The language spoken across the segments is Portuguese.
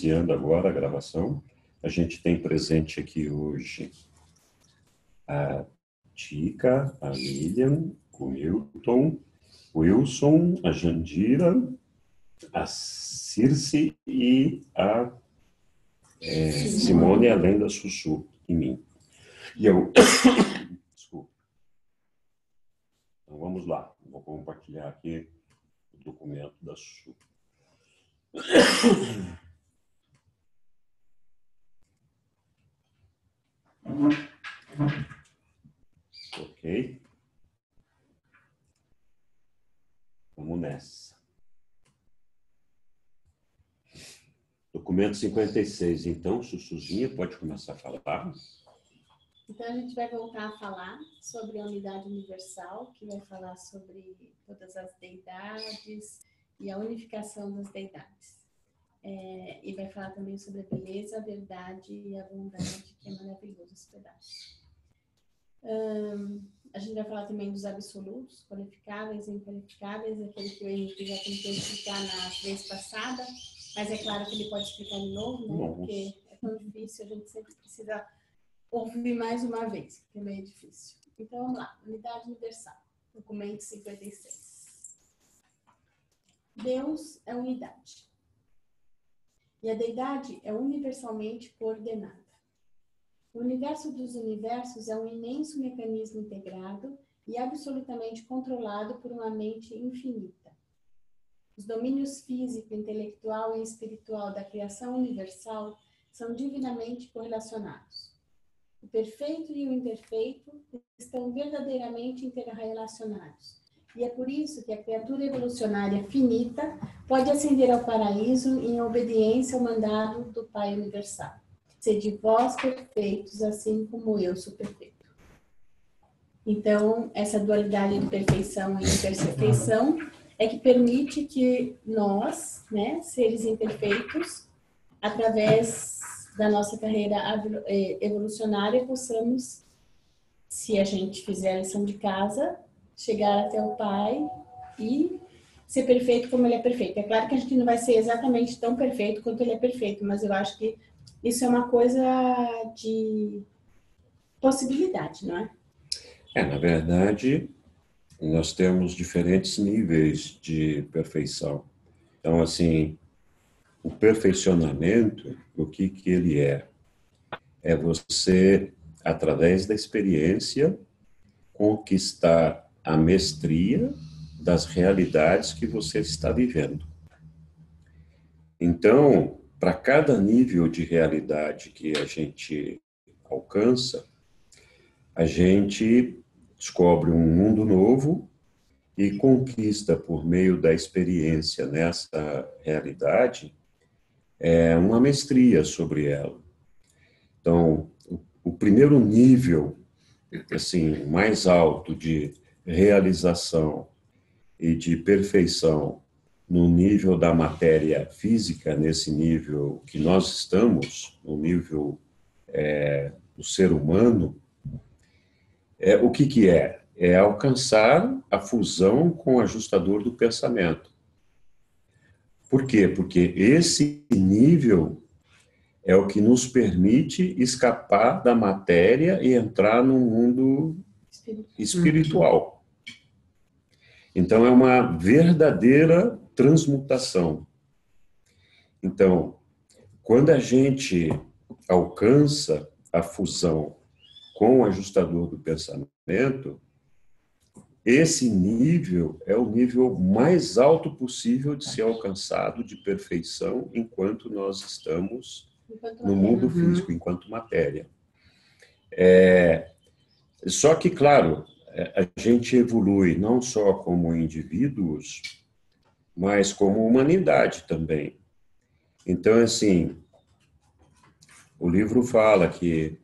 iniciando agora a gravação. A gente tem presente aqui hoje a Tica, a Lilian, o Milton, o Wilson, a Jandira, a Circe e a Simone, além da Sussu e mim. E eu... Desculpa. Então, vamos lá. Vou compartilhar aqui o documento da Sussu. Ok? Vamos nessa. Documento 56. Então, Sussuzinha, pode começar a falar. Então, a gente vai voltar a falar sobre a unidade universal, que vai falar sobre todas as deidades e a unificação das deidades. E vai falar também sobre a beleza, a verdade e a bondade, que é maravilhoso esse pedaço. A gente vai falar também dos absolutos, qualificáveis e inqualificáveis, aquele que o Henrique já tentou explicar na vez passada, mas é claro que ele pode explicar de novo, né? Porque é tão difícil, a gente sempre precisa ouvir mais uma vez, porque é meio difícil. Então, vamos lá. Unidade universal. Documento 56. Deus é unidade. E a deidade é universalmente coordenada. O universo dos universos é um imenso mecanismo integrado e absolutamente controlado por uma mente infinita. Os domínios físico, intelectual e espiritual da criação universal são divinamente correlacionados. O perfeito e o imperfeito estão verdadeiramente interrelacionados. E é por isso que a criatura evolucionária finita pode ascender ao paraíso em obediência ao mandado do Pai Universal. Sede vós perfeitos, assim como eu sou perfeito. Então, essa dualidade de perfeição e imperfeição é que permite que nós, né, seres imperfeitos, através da nossa carreira evolucionária, possamos, se a gente fizer a lição de casa, chegar até o Pai e ser perfeito como Ele é perfeito. É claro que a gente não vai ser exatamente tão perfeito quanto Ele é perfeito, mas eu acho que isso é uma coisa de possibilidade, não é? Na verdade, nós temos diferentes níveis de perfeição. Então, assim, o perfeccionamento, o que ele é? É você, através da experiência, conquistar a mestria das realidades que você está vivendo. Então, para cada nível de realidade que a gente alcança, a gente descobre um mundo novo e conquista, por meio da experiência nessa realidade, uma mestria sobre ela. Então, o primeiro nível, assim, mais alto de realização e de perfeição no nível da matéria física, nesse nível que nós estamos, no nível do ser humano, o que é? É alcançar a fusão com o ajustador do pensamento. Por quê? Porque esse nível é o que nos permite escapar da matéria e entrar no mundo espiritual. Então, é uma verdadeira transmutação. Então, quando a gente alcança a fusão com o ajustador do pensamento, esse nível é o nível mais alto possível de ser alcançado de perfeição enquanto nós estamos no mundo físico, enquanto matéria. Só que, claro, a gente evolui não só como indivíduos, mas como humanidade também. Então, assim, o livro fala que,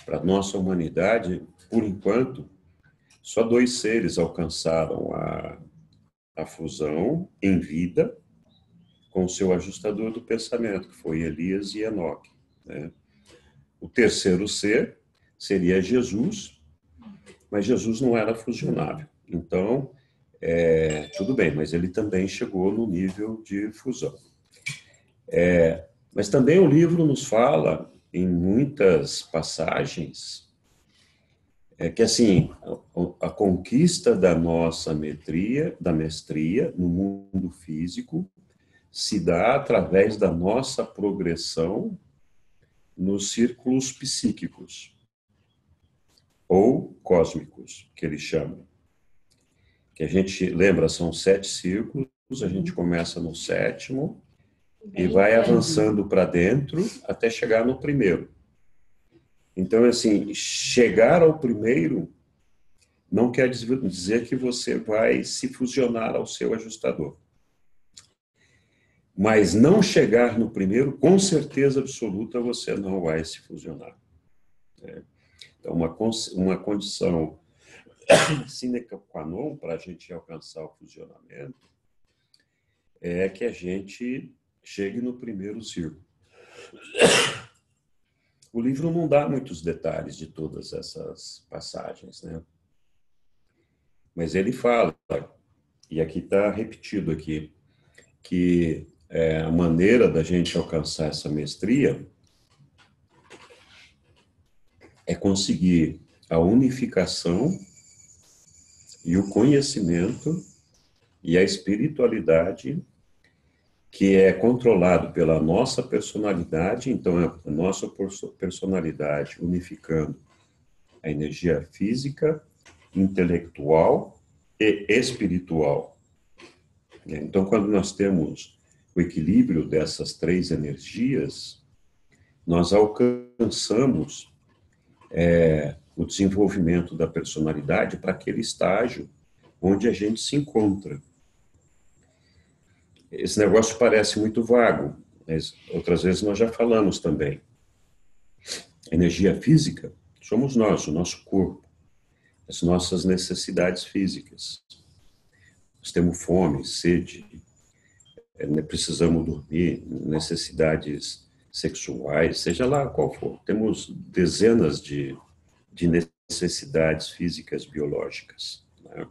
para a nossa humanidade, por enquanto, só 2 seres alcançaram a fusão em vida com o seu ajustador do pensamento, que foi Elias e Enoque, né? O terceiro ser seria Jesus, mas Jesus não era fusionável. Então, tudo bem, mas ele também chegou no nível de fusão. Mas também o livro nos fala, em muitas passagens, que assim, a conquista da nossa mestria no mundo físico se dá através da nossa progressão nos círculos psíquicos, ou cósmicos, que eles chamam. Que a gente lembra, são 7 círculos, a gente começa no 7º e vai avançando para dentro até chegar no 1º. Então, assim, chegar ao 1º não quer dizer que você vai se fusionar ao seu ajustador. Mas não chegar no 1º, com certeza absoluta, você não vai se fusionar. Então, uma condição sine qua non para a gente alcançar o fusionamento é que a gente chegue no 1º círculo. O livro não dá muitos detalhes de todas essas passagens, né? Mas ele fala, e aqui está repetido aqui, que a maneira da gente alcançar essa mestria é conseguir a unificação e o conhecimento e a espiritualidade que é controlado pela nossa personalidade, então a nossa personalidade unificando a energia física, intelectual e espiritual. Então, quando nós temos o equilíbrio dessas 3 energias, nós alcançamos o desenvolvimento da personalidade para aquele estágio onde a gente se encontra. Esse negócio parece muito vago, mas outras vezes nós já falamos também. Energia física somos nós, o nosso corpo, as nossas necessidades físicas. Nós temos fome, sede, precisamos dormir, necessidades sexuais, seja lá qual for. Temos dezenas de necessidades físicas biológicas, né?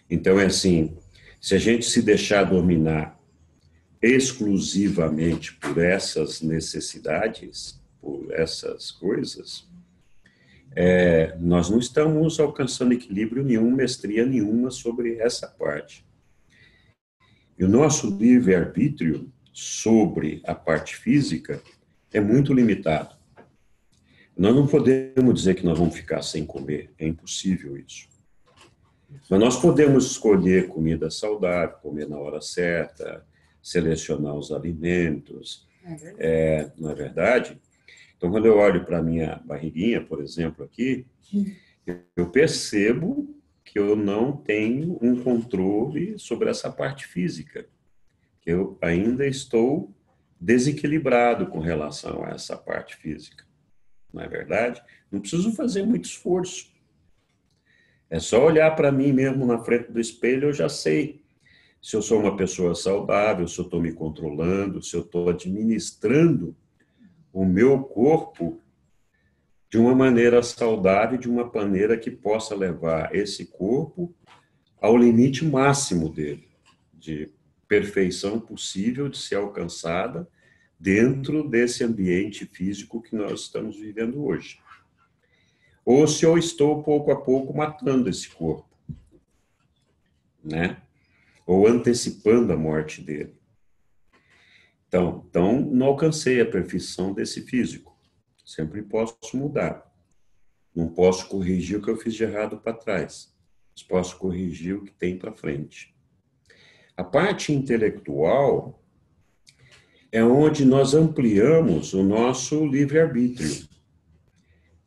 Então, é assim, se a gente se deixar dominar exclusivamente por essas necessidades, por essas coisas, nós não estamos alcançando equilíbrio nenhum, mestria nenhuma sobre essa parte. E o nosso livre-arbítrio sobre a parte física é muito limitado. Nós não podemos dizer que nós vamos ficar sem comer, é impossível isso. Mas nós podemos escolher comida saudável, comer na hora certa, selecionar os alimentos, não é verdade? Então, quando eu olho para a minha barriguinha, por exemplo, aqui, eu percebo que eu não tenho um controle sobre essa parte física. Eu ainda estou desequilibrado com relação a essa parte física. Não é verdade? Não preciso fazer muito esforço. É só olhar para mim mesmo na frente do espelho, eu já sei se eu sou uma pessoa saudável, se eu estou me controlando, se eu estou administrando o meu corpo de uma maneira saudável, de uma maneira que possa levar esse corpo ao limite máximo dele, de perfeição possível de ser alcançada dentro desse ambiente físico que nós estamos vivendo hoje. Ou se eu estou, pouco a pouco, matando esse corpo, né? Ou antecipando a morte dele. Então, não alcancei a perfeição desse físico. Sempre posso mudar. Não posso corrigir o que eu fiz de errado para trás. Mas posso corrigir o que tem para frente. A parte intelectual é onde nós ampliamos o nosso livre-arbítrio.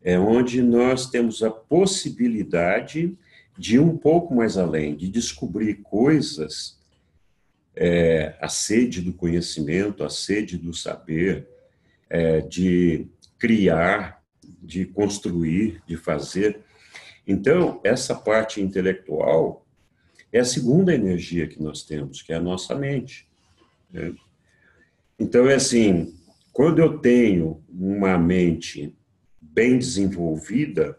É onde nós temos a possibilidade de ir um pouco mais além, de descobrir coisas, a sede do conhecimento, a sede do saber, de criar, de construir, de fazer. Então, essa parte intelectual é a segunda energia que nós temos, que é a nossa mente, né? Então, é assim, quando eu tenho uma mente bem desenvolvida,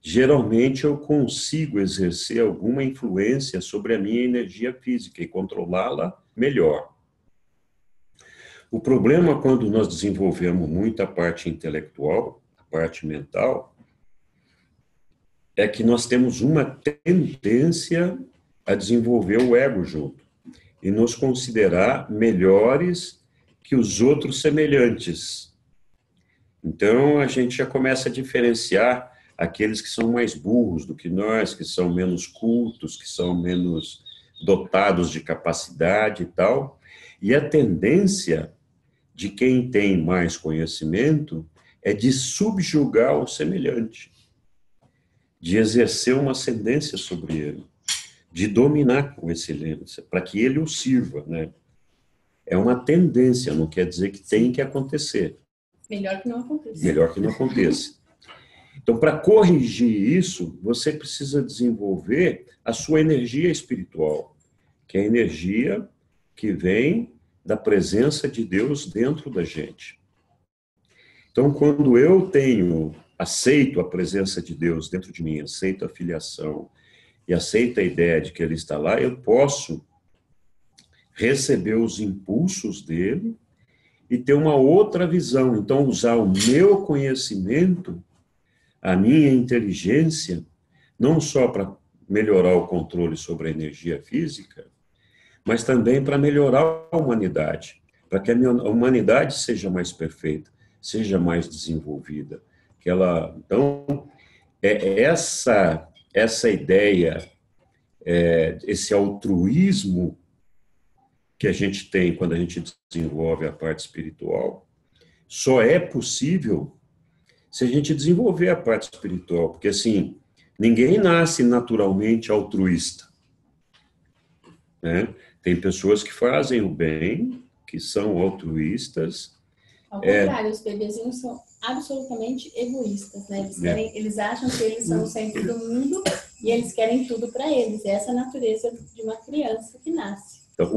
geralmente eu consigo exercer alguma influência sobre a minha energia física e controlá-la melhor. O problema é quando nós desenvolvemos muito a parte intelectual, a parte mental, é que nós temos uma tendência a desenvolver o ego junto e nos considerar melhores que os outros semelhantes. Então, a gente já começa a diferenciar aqueles que são mais burros do que nós, que são menos cultos, que são menos dotados de capacidade e tal. E a tendência de quem tem mais conhecimento é de subjugar o semelhante, de exercer uma ascendência sobre ele, de dominar com excelência, para que ele o sirva, né? É uma tendência, não quer dizer que tem que acontecer. Melhor que não aconteça. Melhor que não aconteça. Então, para corrigir isso, você precisa desenvolver a sua energia espiritual, que é a energia que vem da presença de Deus dentro da gente. Então, quando eu aceito a presença de Deus dentro de mim, aceito a filiação e aceito a ideia de que Ele está lá, eu posso receber os impulsos dele e ter uma outra visão. Então, usar o meu conhecimento, a minha inteligência, não só para melhorar o controle sobre a energia física, mas também para melhorar a humanidade, para que a humanidade seja mais perfeita, seja mais desenvolvida. Então, essa ideia, esse altruísmo que a gente tem quando a gente desenvolve a parte espiritual, só é possível se a gente desenvolver a parte espiritual, porque assim, ninguém nasce naturalmente altruísta, né? Tem pessoas que fazem o bem, que são altruístas. Ao contrário, os bebezinhos são absolutamente egoístas, né? Eles acham que eles são o centro do mundo e eles querem tudo para eles. Essa é a natureza de uma criança que nasce. Então,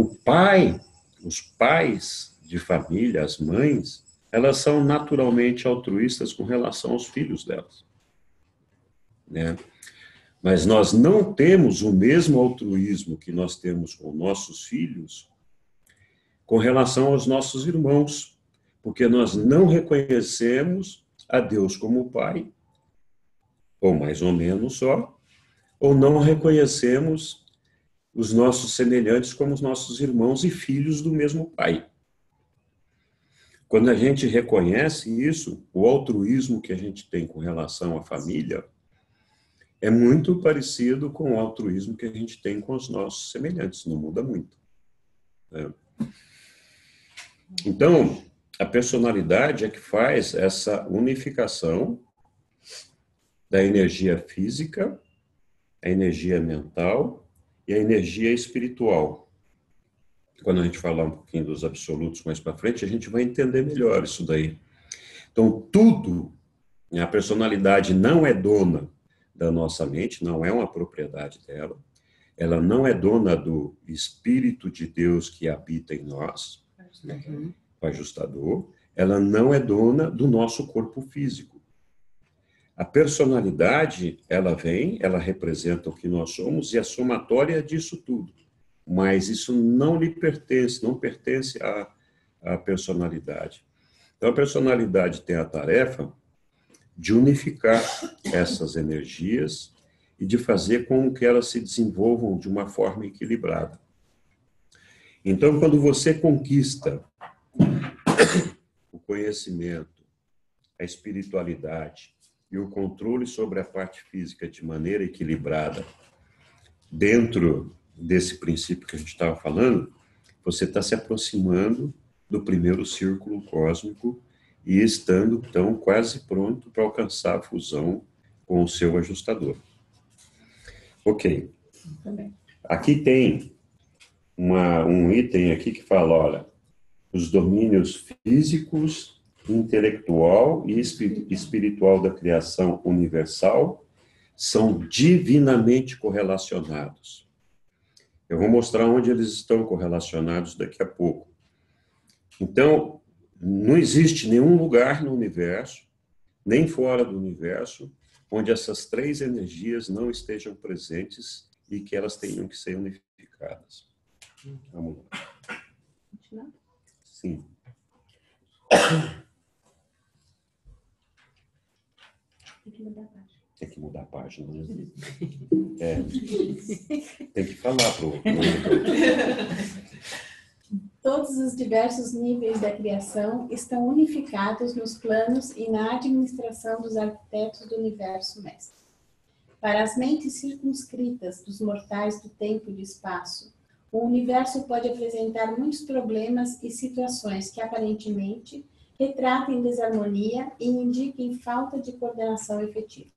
os pais de família, as mães, elas são naturalmente altruístas com relação aos filhos delas, né? Mas nós não temos o mesmo altruísmo que nós temos com nossos filhos com relação aos nossos irmãos, porque nós não reconhecemos a Deus como Pai, ou mais ou menos só, ou não reconhecemos os nossos semelhantes como os nossos irmãos e filhos do mesmo Pai. Quando a gente reconhece isso, o altruísmo que a gente tem com relação à família é muito parecido com o altruísmo que a gente tem com os nossos semelhantes, não muda muito, né? Então, a personalidade é que faz essa unificação da energia física, a energia mental e a energia espiritual. Quando a gente falar um pouquinho dos absolutos mais para frente, a gente vai entender melhor isso daí. Então, tudo, a personalidade não é dona da nossa mente, não é uma propriedade dela, ela não é dona do Espírito de Deus que habita em nós, o ajustador, ela não é dona do nosso corpo físico. A personalidade, ela vem, ela representa o que nós somos e a somatória disso tudo. Mas isso não lhe pertence, não pertence à personalidade. Então, a personalidade tem a tarefa de unificar essas energias e de fazer com que elas se desenvolvam de uma forma equilibrada. Então, quando você conquista o conhecimento, a espiritualidade e o controle sobre a parte física de maneira equilibrada, dentro desse princípio que a gente estava falando, você está se aproximando do primeiro círculo cósmico e estando, então, quase pronto para alcançar a fusão com o seu ajustador. Ok. Aqui tem um item aqui que fala, olha, os domínios físicos, intelectual e espiritual da criação universal são divinamente correlacionados. Eu vou mostrar onde eles estão correlacionados daqui a pouco. Então, não existe nenhum lugar no universo, nem fora do universo, onde essas três energias não estejam presentes e que elas tenham que ser unificadas. Vamos lá. Sim. Tem que mudar a página. Tem que mudar a página. Né? Tem que falar para o leitor. Todos os diversos níveis da criação estão unificados nos planos e na administração dos arquitetos do universo mestre. Para as mentes circunscritas dos mortais do tempo e do espaço, o universo pode apresentar muitos problemas e situações que aparentemente retratem desarmonia e indiquem falta de coordenação efetiva.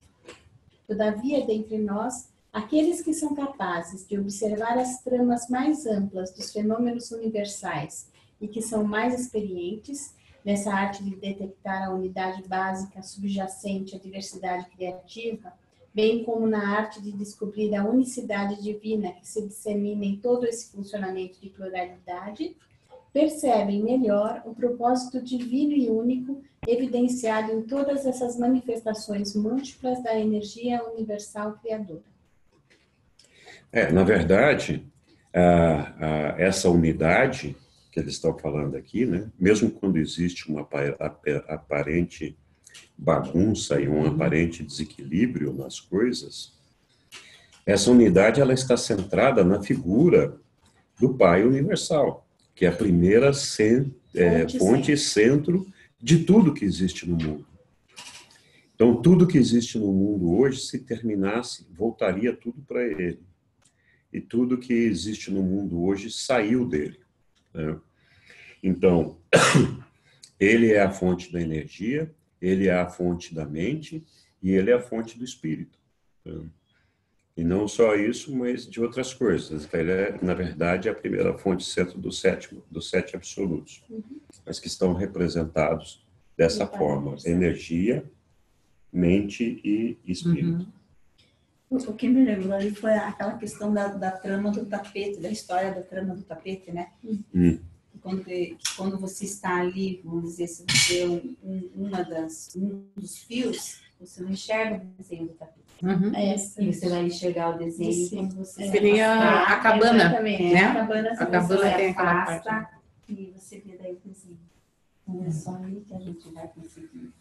Todavia, dentre nós, aqueles que são capazes de observar as tramas mais amplas dos fenômenos universais e que são mais experientes nessa arte de detectar a unidade básica subjacente à diversidade criativa, bem como na arte de descobrir a unicidade divina que se dissemina em todo esse funcionamento de pluralidade, percebem melhor o propósito divino e único evidenciado em todas essas manifestações múltiplas da energia universal criadora. Na verdade, essa unidade que eles estão falando aqui, né, mesmo quando existe uma aparente bagunça e um aparente desequilíbrio nas coisas, essa unidade ela está centrada na figura do Pai Universal, que é a primeira fonte e centro de tudo que existe no mundo. Então, tudo que existe no mundo hoje, se terminasse, voltaria tudo para ele. E tudo que existe no mundo hoje saiu dele. Né? Então, ele é a fonte da energia, ele é a fonte da mente e ele é a fonte do espírito. Né? E não só isso, mas de outras coisas. Ele é, na verdade, a primeira fonte centro dos sete absolutos, mas que estão representados dessa forma: energia, mente e espírito. O que me lembrou ali foi aquela questão da trama do tapete, da história da trama do tapete, né? Quando você está ali, vamos dizer, se você é um dos fios, você não enxerga o desenho do tapete. E você vai enxergar o desenho quando você seria a cabana, exatamente, né? A cabana tem aquela afasta parte. e você vê daí o desenho. Então é só aí que a gente vai conseguir.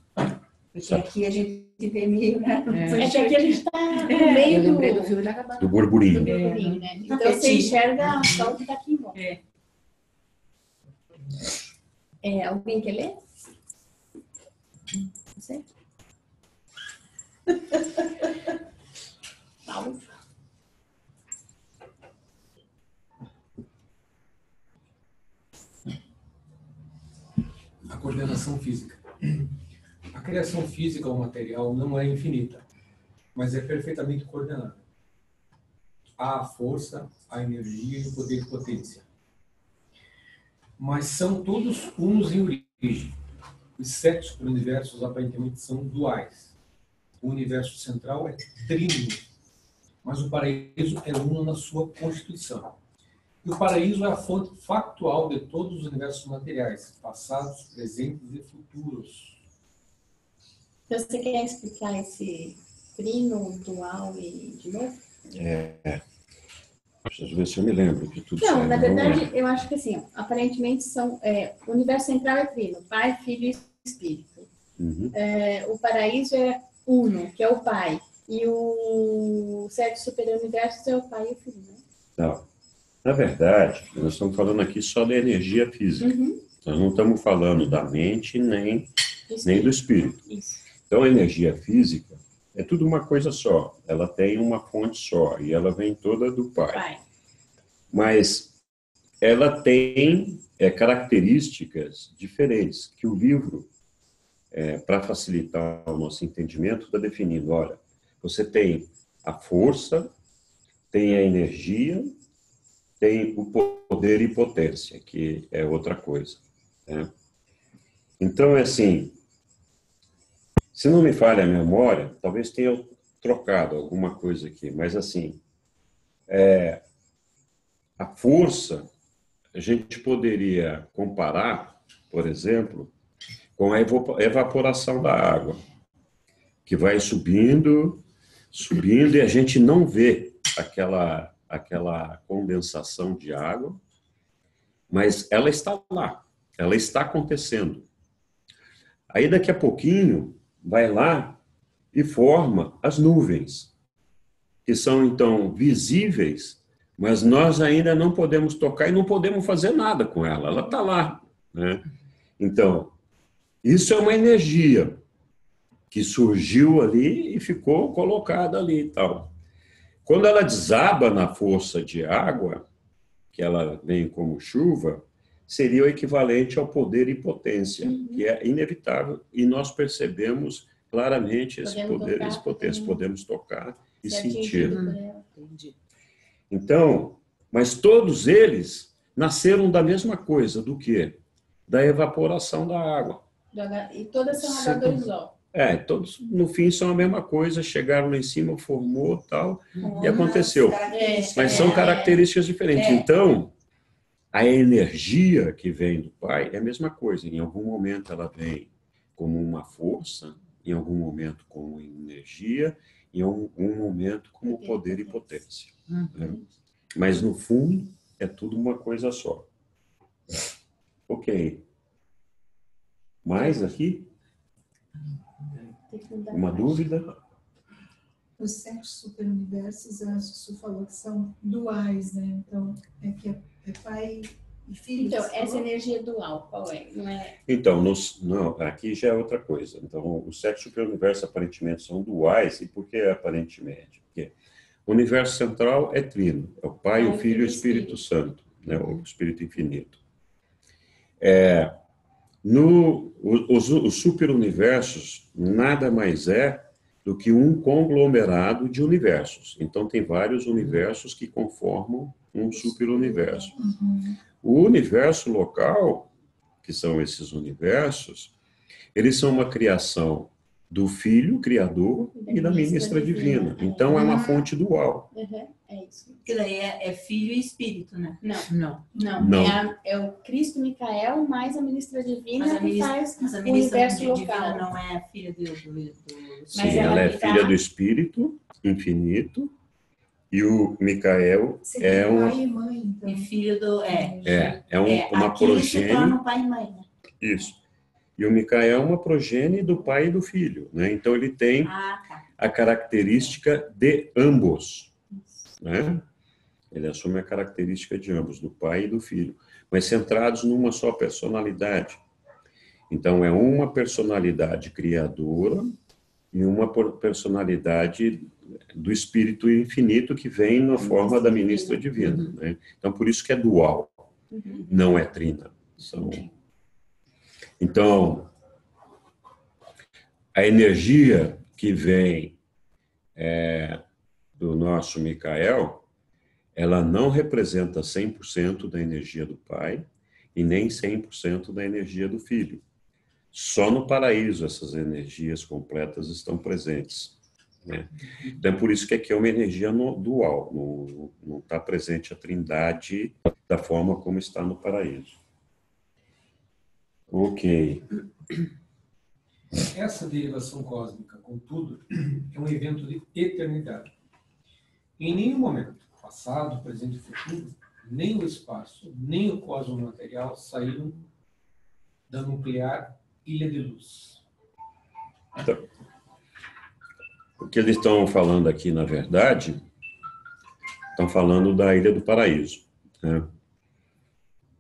Porque aqui a gente vê meio, né? É que aqui a gente está no meio Eu lembrei do filme da cabana. Do burburinho. né? Então você enxerga só o que está aqui em volta. Alguém quer ler? Você? Paulo. A coordenação física. A criação física ou material não é infinita, mas é perfeitamente coordenada. Há a força, a energia e o poder de potência. Mas são todos unos em origem. Os sete universos aparentemente são duais. O universo central é trínuo, mas o paraíso é uno na sua constituição. E o paraíso é a fonte factual de todos os universos materiais, passados, presentes e futuros. Então, você quer explicar esse trino, dual e de novo? Preciso ver se eu me lembro de tudo. Não, na verdade, eu acho que assim, aparentemente o universo central é trino, Pai, Filho e Espírito. O paraíso é uno, que é o Pai. E o sete superior universos é o Pai e o Filho, né? Não. Na verdade, nós estamos falando aqui só da energia física. Nós não estamos falando da mente nem do espírito. Isso. Então, a energia física é tudo uma coisa só. Ela tem uma fonte só e ela vem toda do Pai. Mas ela tem características diferentes que o livro, para facilitar o nosso entendimento, está definindo. Olha, você tem a força, tem a energia, tem o poder e potência, que é outra coisa. Né? Então, é assim, se não me falha a memória, talvez tenha trocado alguma coisa aqui, mas assim, a força, a gente poderia comparar, por exemplo, com a evaporação da água, que vai subindo, e a gente não vê aquela condensação de água, mas ela está lá, ela está acontecendo. Aí daqui a pouquinho vai lá e forma as nuvens, que são então visíveis, mas nós ainda não podemos tocar e não podemos fazer nada com ela. Ela está lá, né? Então, isso é uma energia que surgiu ali e ficou colocada ali e tal. Quando ela desaba na força de água, que ela vem como chuva, seria o equivalente ao poder e potência, que é inevitável, e nós percebemos claramente esse poder, esse potência, podemos tocar e sentir. Então, mas todos eles nasceram da mesma coisa, do quê? Da evaporação da água. E todas são H2O. Todos no fim são a mesma coisa, chegaram lá em cima, formou tal, e aconteceu. Mas são características diferentes. Então, a energia que vem do Pai é a mesma coisa. Em algum momento ela vem como uma força, em algum momento como energia, em algum momento como poder e potência. Né? Mas no fundo é tudo uma coisa só. Ok. Mais aqui? Uma dúvida? Os 7 superuniversos, eu acho que você falou que são duais, né? Então, é que é pai e filho. Então, essa energia dual, qual é? Não é? Então, não, aqui já é outra coisa. Então, os 7 superuniversos aparentemente são duais. E por que aparentemente? Porque o universo central é trino. É o Pai, o Filho e o Espírito Santo, né? O Espírito Infinito. Os superuniversos nada mais é do que um conglomerado de universos. Então, tem vários universos que conformam um superuniverso. O universo local, que são esses universos, eles são uma criação do Filho Criador e da Ministra Divina. Então, é uma fonte dual. É isso. Que daí é filho e espírito, né? Não. Não. É o Cristo Micael mais a Ministra Divina Mas que faz mas a o ministra universo divina local. não é filha do Sim, Mas ela é tá- filha do Espírito Infinito e o Micael é pai e mãe, então. e filho do... uma aqui se progênie. torna pai e mãe, né? Isso. E o Micael é uma progênie do pai e do filho, né? Então ele tem a característica de ambos, né? Ele assume a característica de ambos, do pai e do filho, mas centrados numa só personalidade. Então é uma personalidade criadora e uma personalidade do Espírito Infinito que vem na forma da Ministra Divina, né? Então por isso que é dual, não é trina. Então, a energia que vem do nosso Micael, ela não representa 100% da energia do Pai e nem 100% da energia do Filho. Só no paraíso essas energias completas estão presentes, né? Então, é por isso que aqui é uma energia dual, não está presente a trindade da forma como está no paraíso. Ok. Essa derivação cósmica, contudo, é um evento de eternidade. Em nenhum momento, passado, presente e futuro, nem o espaço, nem o cosmos material saíram da nuclear ilha de luz. Então, o que eles estão falando aqui, na verdade, estão falando da Ilha do Paraíso, né?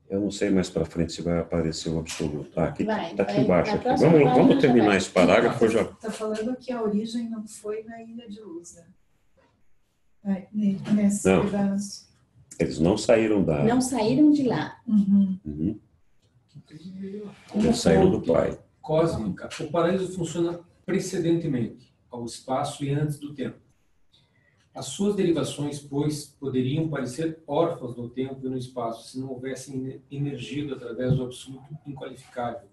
Eu não sei mais para frente se vai aparecer o absoluto. Aqui está aqui embaixo. Aqui. Vamos terminar esse parágrafo. Está falando que a origem não foi na Ilha de Luz, né? Não. Eles não saíram da... Não saíram de lá. Eles saíram do Pai. Cósmica, o paraíso funciona precedentemente ao espaço e antes do tempo. As suas derivações, pois, poderiam parecer órfãs no tempo e no espaço se não houvessem emergido através do absoluto inqualificável,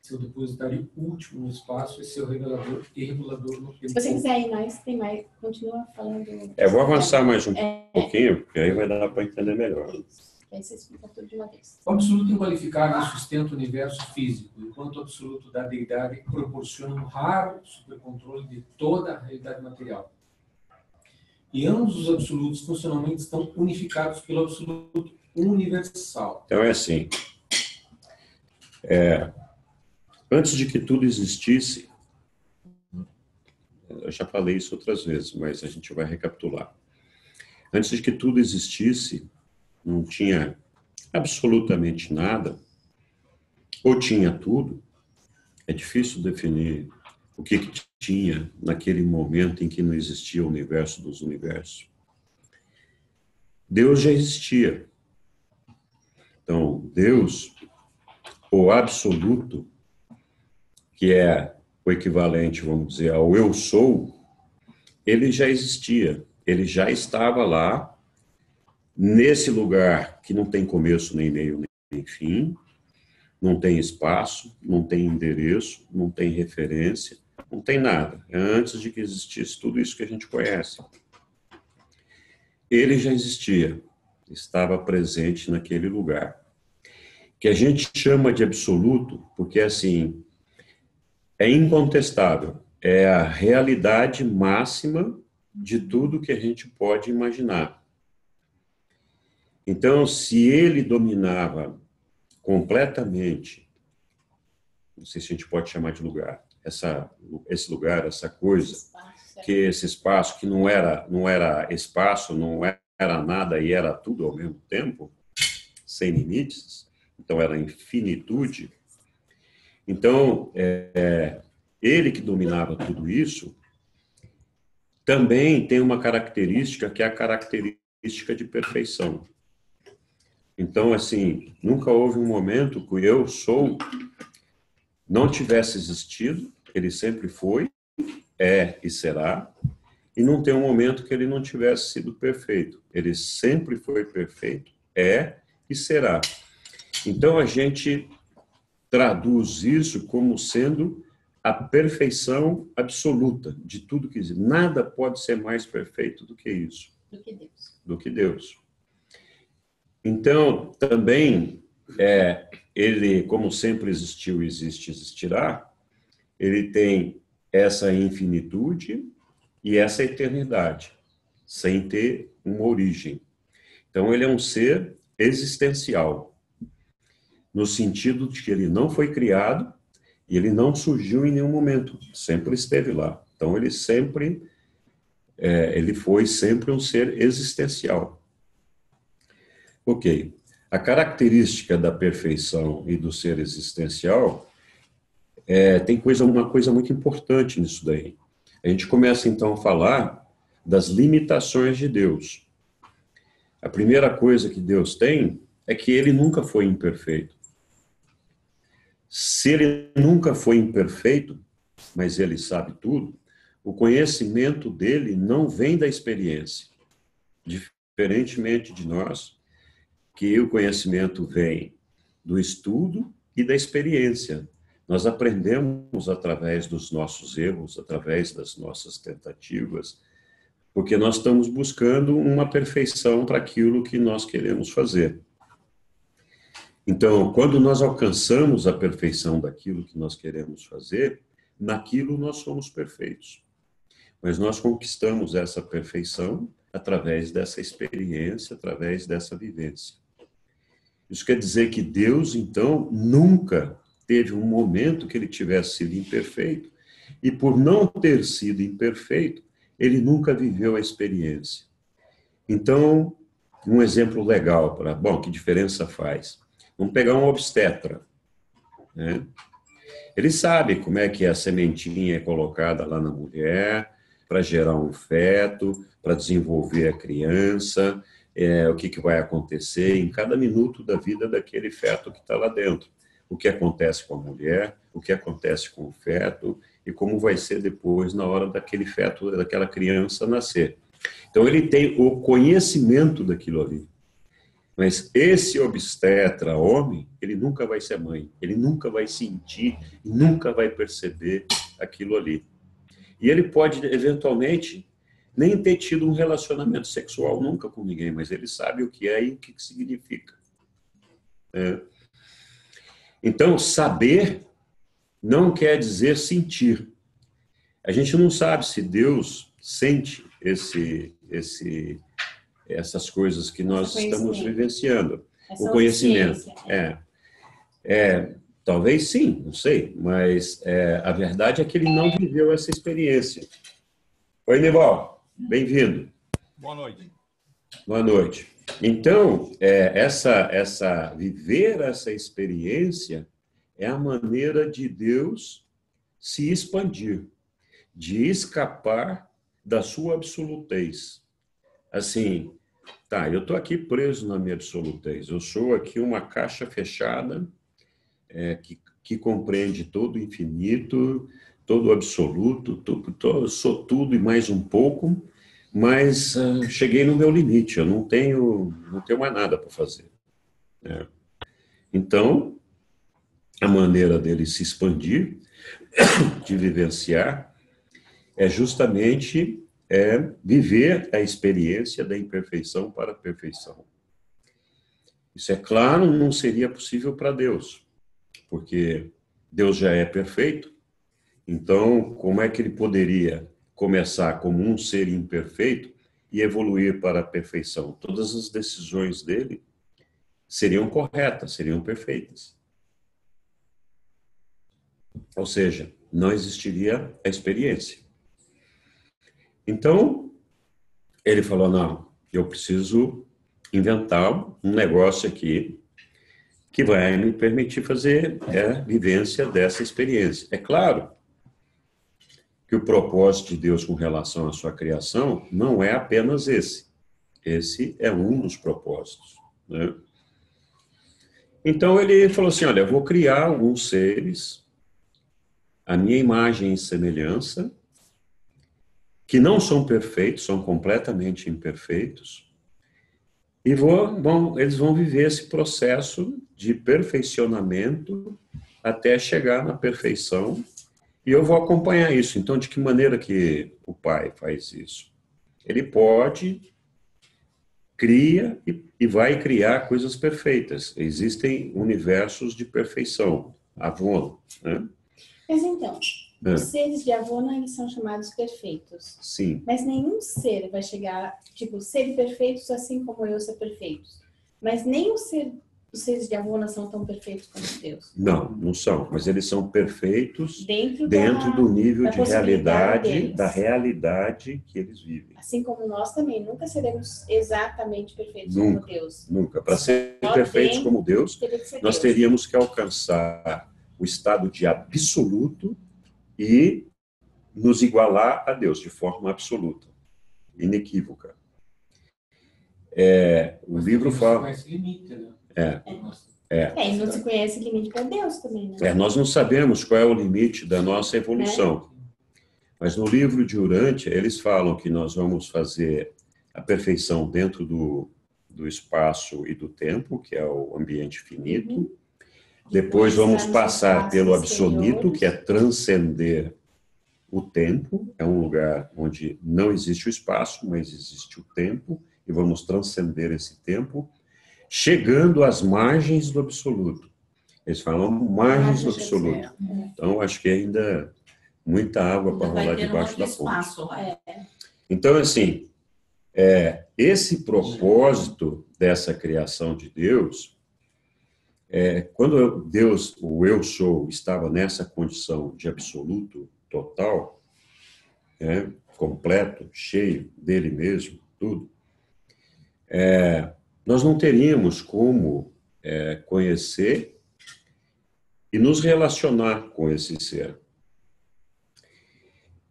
seu depositário último no espaço e seu revelador e regulador no tempo. Se você quiser ir mais, tem mais. Continua falando. Vou avançar mais um pouquinho, porque aí vai dar para entender melhor. Isso. Aí você explica tudo de uma vez. O absoluto inqualificável sustenta o universo físico, enquanto o absoluto da deidade proporciona um raro supercontrole de toda a realidade material. E ambos os absolutos funcionalmente estão unificados pelo absoluto universal. Então é assim, Antes de que tudo existisse, eu já falei isso outras vezes, mas a gente vai recapitular. Antes de que tudo existisse, não tinha absolutamente nada, ou tinha tudo. É difícil definir o que tinha naquele momento em que não existia o universo dos universos. Deus já existia. Então, Deus, o absoluto, que é o equivalente, vamos dizer, ao eu sou, ele já existia. Ele já estava lá, nesse lugar que não tem começo, nem meio, nem fim, não tem espaço, não tem endereço, não tem referência, não tem nada. É antes de que existisse tudo isso que a gente conhece. Ele já existia, estava presente naquele lugar. Que a gente chama de absoluto, porque assim, é incontestável, é a realidade máxima de tudo que a gente pode imaginar. Então, se ele dominava completamente, não sei se a gente pode chamar de lugar, esse lugar, essa coisa, que esse espaço que não era espaço, não era nada e era tudo ao mesmo tempo, sem limites, então era infinitude. Então, ele que dominava tudo isso, também tem uma característica que é a característica de perfeição. Então, assim, nunca houve um momento que o eu sou não tivesse existido, ele sempre foi, é e será, e não tem um momento que ele não tivesse sido perfeito. Ele sempre foi perfeito, é e será. Então, a gente traduz isso como sendo a perfeição absoluta de tudo que existe. Nada pode ser mais perfeito do que isso. Do que Deus. Então, também, ele, como sempre existiu, existe, existirá, ele tem essa infinitude e essa eternidade, sem ter uma origem. Então, ele é um ser existencial, no sentido de que ele não foi criado e ele não surgiu em nenhum momento, sempre esteve lá. Então, ele foi sempre um ser existencial. Ok. A característica da perfeição e do ser existencial tem uma coisa muito importante nisso daí. A gente começa, então, a falar das limitações de Deus. A primeira coisa que Deus tem é que ele nunca foi imperfeito. Se ele nunca foi imperfeito, mas ele sabe tudo, o conhecimento dele não vem da experiência. Diferentemente de nós, que o conhecimento vem do estudo e da experiência. Nós aprendemos através dos nossos erros, através das nossas tentativas, porque nós estamos buscando uma perfeição para aquilo que nós queremos fazer. Então, quando nós alcançamos a perfeição daquilo que nós queremos fazer, naquilo nós somos perfeitos. Mas nós conquistamos essa perfeição através dessa experiência, através dessa vivência. Isso quer dizer que Deus, então, nunca teve um momento que ele tivesse sido imperfeito, e por não ter sido imperfeito, ele nunca viveu a experiência. Então, um exemplo legal para, que diferença faz? Vamos pegar um obstetra, né? Ele sabe como é que a sementinha é colocada lá na mulher para gerar um feto, para desenvolver a criança, o que vai acontecer em cada minuto da vida daquele feto que está lá dentro. O que acontece com a mulher, o que acontece com o feto e como vai ser depois na hora daquele feto, daquela criança nascer. Então, ele tem o conhecimento daquilo ali. Mas esse obstetra, homem, ele nunca vai ser mãe, ele nunca vai sentir, nunca vai perceber aquilo ali. E ele pode, eventualmente, nem ter tido um relacionamento sexual nunca com ninguém, mas ele sabe o que é e o que significa. Então, saber não quer dizer sentir. A gente não sabe se Deus sente essas coisas que nós estamos vivenciando. O conhecimento. Talvez sim, não sei, mas a verdade é que ele não viveu essa experiência. Oi, Nival, bem-vindo. Boa noite. Boa noite. Então, viver essa experiência é a maneira de Deus se expandir, de escapar da sua absolutez. Assim, tá, eu estou aqui preso na minha absolutez, eu sou aqui uma caixa fechada que compreende todo o infinito, todo o absoluto, sou tudo e mais um pouco, mas cheguei no meu limite, eu não tenho mais nada para fazer. Então, a maneira dele se expandir, de vivenciar, é justamente viver a experiência da imperfeição para a perfeição. Isso, é claro, não seria possível para Deus, porque Deus já é perfeito, então como é que ele poderia começar como um ser imperfeito e evoluir para a perfeição? Todas as decisões dele seriam corretas, seriam perfeitas. Ou seja, não existiria a experiência. Então, ele falou, não, eu preciso inventar um negócio aqui que vai me permitir fazer a vivência dessa experiência. É claro que o propósito de Deus com relação à sua criação não é apenas esse. Esse é um dos propósitos, né? Então, ele falou assim, olha, eu vou criar alguns seres, a minha imagem e semelhança, que não são perfeitos, são completamente imperfeitos, e eles vão viver esse processo de perfeicionamento até chegar na perfeição, e eu vou acompanhar isso. Então, de que maneira que o Pai faz isso? Ele cria e vai criar coisas perfeitas. Existem universos de perfeição, Avona, né? Mas então, os seres de Avona, eles são chamados perfeitos. Sim. Mas nenhum ser vai chegar, tipo, serem perfeitos assim como eu ser perfeitos. Mas nem os seres de Avona são tão perfeitos como Deus. Não são. Mas eles são perfeitos dentro do nível de realidade, deles. da realidade que eles vivem. Assim como nós também nunca seremos exatamente perfeitos como Deus. Nunca. Para ser perfeitos como Deus, nós teríamos que alcançar o estado de absoluto e nos igualar a Deus de forma absoluta, inequívoca. O livro fala... limite, né? E não se conhece limite para Deus também, né? Nós não sabemos qual é o limite da nossa evolução. Mas no livro de Urântia, eles falam que nós vamos fazer a perfeição dentro do espaço e do tempo, que é o ambiente finito. Depois vamos passar pelo absoluto, que é transcender o tempo. É um lugar onde não existe o espaço, mas existe o tempo. E vamos transcender esse tempo, chegando às margens do absoluto. Eles falam margens do absoluto. Então, acho que ainda muita água para rolar debaixo da ponte. Então, assim, esse propósito dessa criação de Deus, quando Deus, o Eu Sou, estava nessa condição de absoluto total, completo, cheio dele mesmo, tudo, nós não teríamos como conhecer e nos relacionar com esse ser.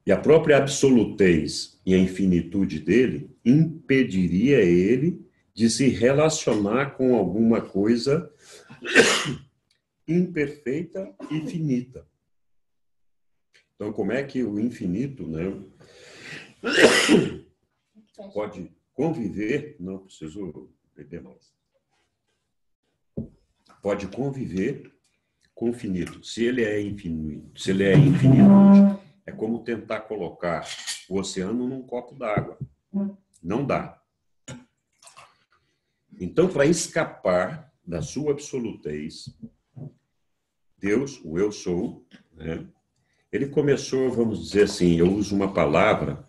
E a própria absolutez e a infinitude dele impediria ele de se relacionar com alguma coisa imperfeita e finita. Então, como é que o infinito, né, pode conviver? Não preciso beber mais. Pode conviver com o finito. Se ele é infinito, é como tentar colocar o oceano num copo d'água. Não dá. Então, para escapar da sua absolutez, Deus, o Eu Sou, né, ele começou, vamos dizer assim, eu uso uma palavra,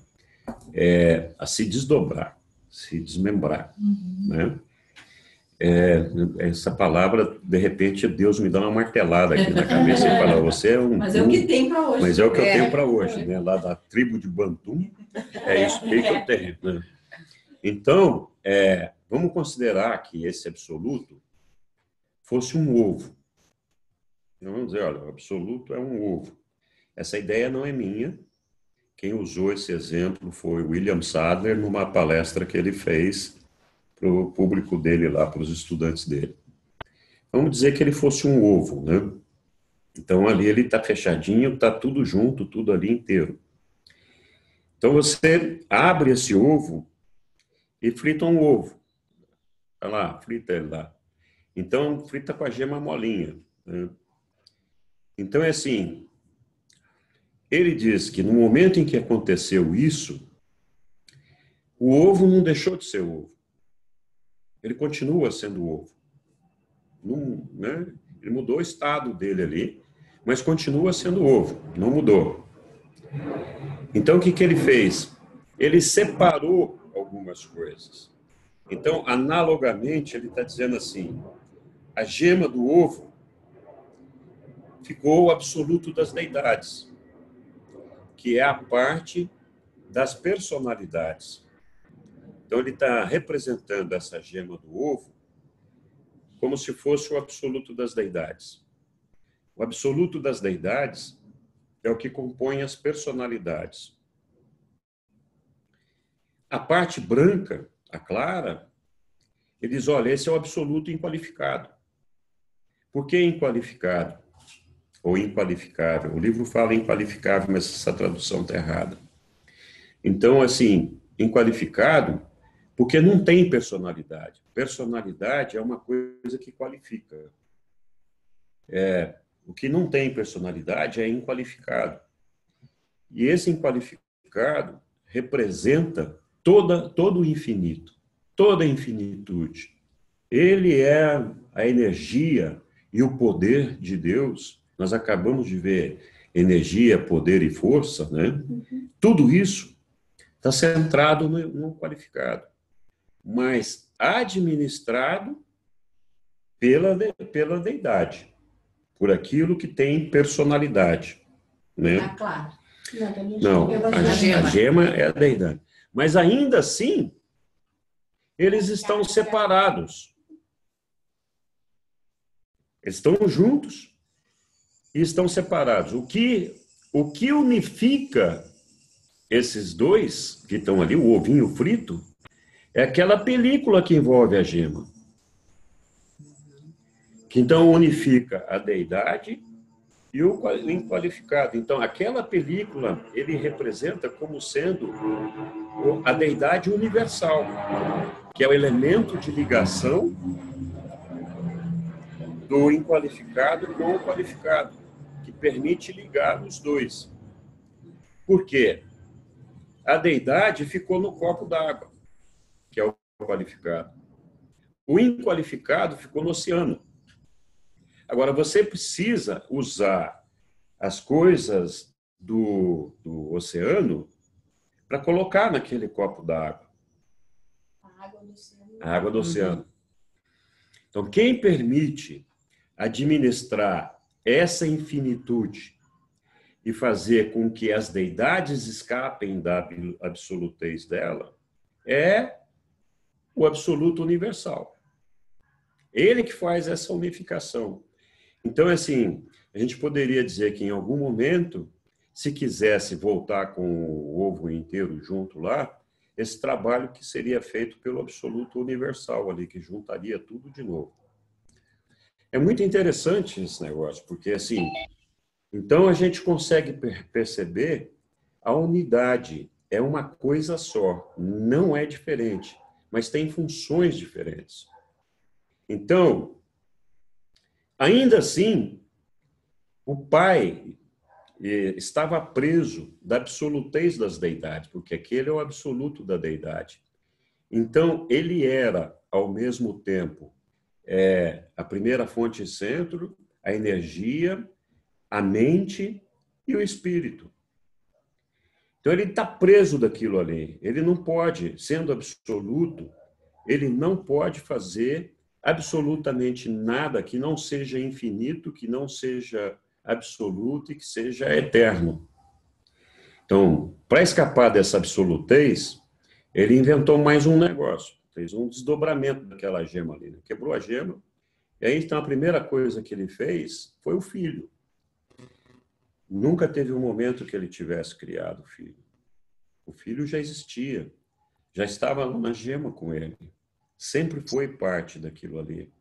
a se desdobrar, se desmembrar, né? essa palavra, de repente, Deus me dá uma martelada aqui na cabeça e fala, você é um... Mas é o que tem para hoje. Mas é o que eu tenho para hoje, né? Lá da tribo de Bantum, é isso que eu tenho, né? Então, vamos considerar que esse absoluto fosse um ovo. Então, vamos dizer, olha, o absoluto é um ovo. Essa ideia não é minha. Quem usou esse exemplo foi William Sadler, numa palestra que ele fez para o público dele lá, para os estudantes dele. Vamos dizer que ele fosse um ovo, né? Então, ali ele está fechadinho, está tudo junto, tudo ali inteiro. Então, você abre esse ovo e frita um ovo. Olha lá, frita ele lá. Então, frita com a gema molinha, né? Então, é assim, ele diz que no momento em que aconteceu isso, o ovo não deixou de ser ovo. Ele continua sendo ovo. Não, né? Ele mudou o estado dele ali, mas continua sendo ovo, não mudou. Então, o que ele fez? Ele separou algumas coisas. Então, analogamente, ele está dizendo assim, a gema do ovo ficou o absoluto das deidades, que é a parte das personalidades. Então, ele está representando essa gema do ovo como se fosse o absoluto das deidades. O absoluto das deidades é o que compõe as personalidades. A parte branca, a clara, ele diz, olha, esse é o absoluto inqualificado. Por que inqualificado? Ou inqualificável? O livro fala inqualificável, mas essa tradução está errada. Então, assim, inqualificado, porque não tem personalidade. Personalidade é uma coisa que qualifica. O que não tem personalidade é inqualificado. E esse inqualificado representa todo o infinito, toda a infinitude. Ele é a energia e o poder de Deus. Nós acabamos de ver energia, poder e força, né? Uhum. Tudo isso está centrado no qualificado, mas administrado pela deidade, por aquilo que tem personalidade, né? Ah, claro. Não, a gema é a deidade. Mas ainda assim, eles estão separados. Eles estão juntos e estão separados. O que unifica esses dois que estão ali, o ovinho frito, é aquela película que envolve a gema. Que então unifica a deidade e o inqualificado. Então, aquela película, ele representa como sendo a deidade universal, que é o elemento de ligação do inqualificado com o qualificado, que permite ligar os dois. Por quê? A deidade ficou no copo d'água, que é o qualificado. O inqualificado ficou no oceano. Agora, você precisa usar as coisas do oceano para colocar naquele copo d'água. A água do oceano. A água do oceano. Então, quem permite administrar essa infinitude e fazer com que as deidades escapem da absolutez dela é o absoluto universal. Ele que faz essa unificação. Então, assim, a gente poderia dizer que em algum momento, se quisesse voltar com o ovo inteiro junto lá, esse trabalho que seria feito pelo absoluto universal ali, que juntaria tudo de novo. É muito interessante esse negócio, porque, assim, então a gente consegue perceber a unidade é uma coisa só, não é diferente, mas tem funções diferentes. Então, ainda assim, o Pai estava preso da absolutez das deidades, porque aquele é o absoluto da deidade. Então, ele era, ao mesmo tempo, a primeira fonte e centro, a energia, a mente e o espírito. Então, ele está preso daquilo ali. Ele não pode, sendo absoluto, ele não pode fazer absolutamente nada que não seja infinito, que não seja absoluto e que seja eterno. Então, para escapar dessa absolutez, ele inventou mais um negócio, fez um desdobramento daquela gema ali, né? Quebrou a gema, e aí então a primeira coisa que ele fez foi o filho. Nunca teve um momento que ele tivesse criado o filho. O filho já existia, já estava lá na gema com ele, sempre foi parte daquilo ali.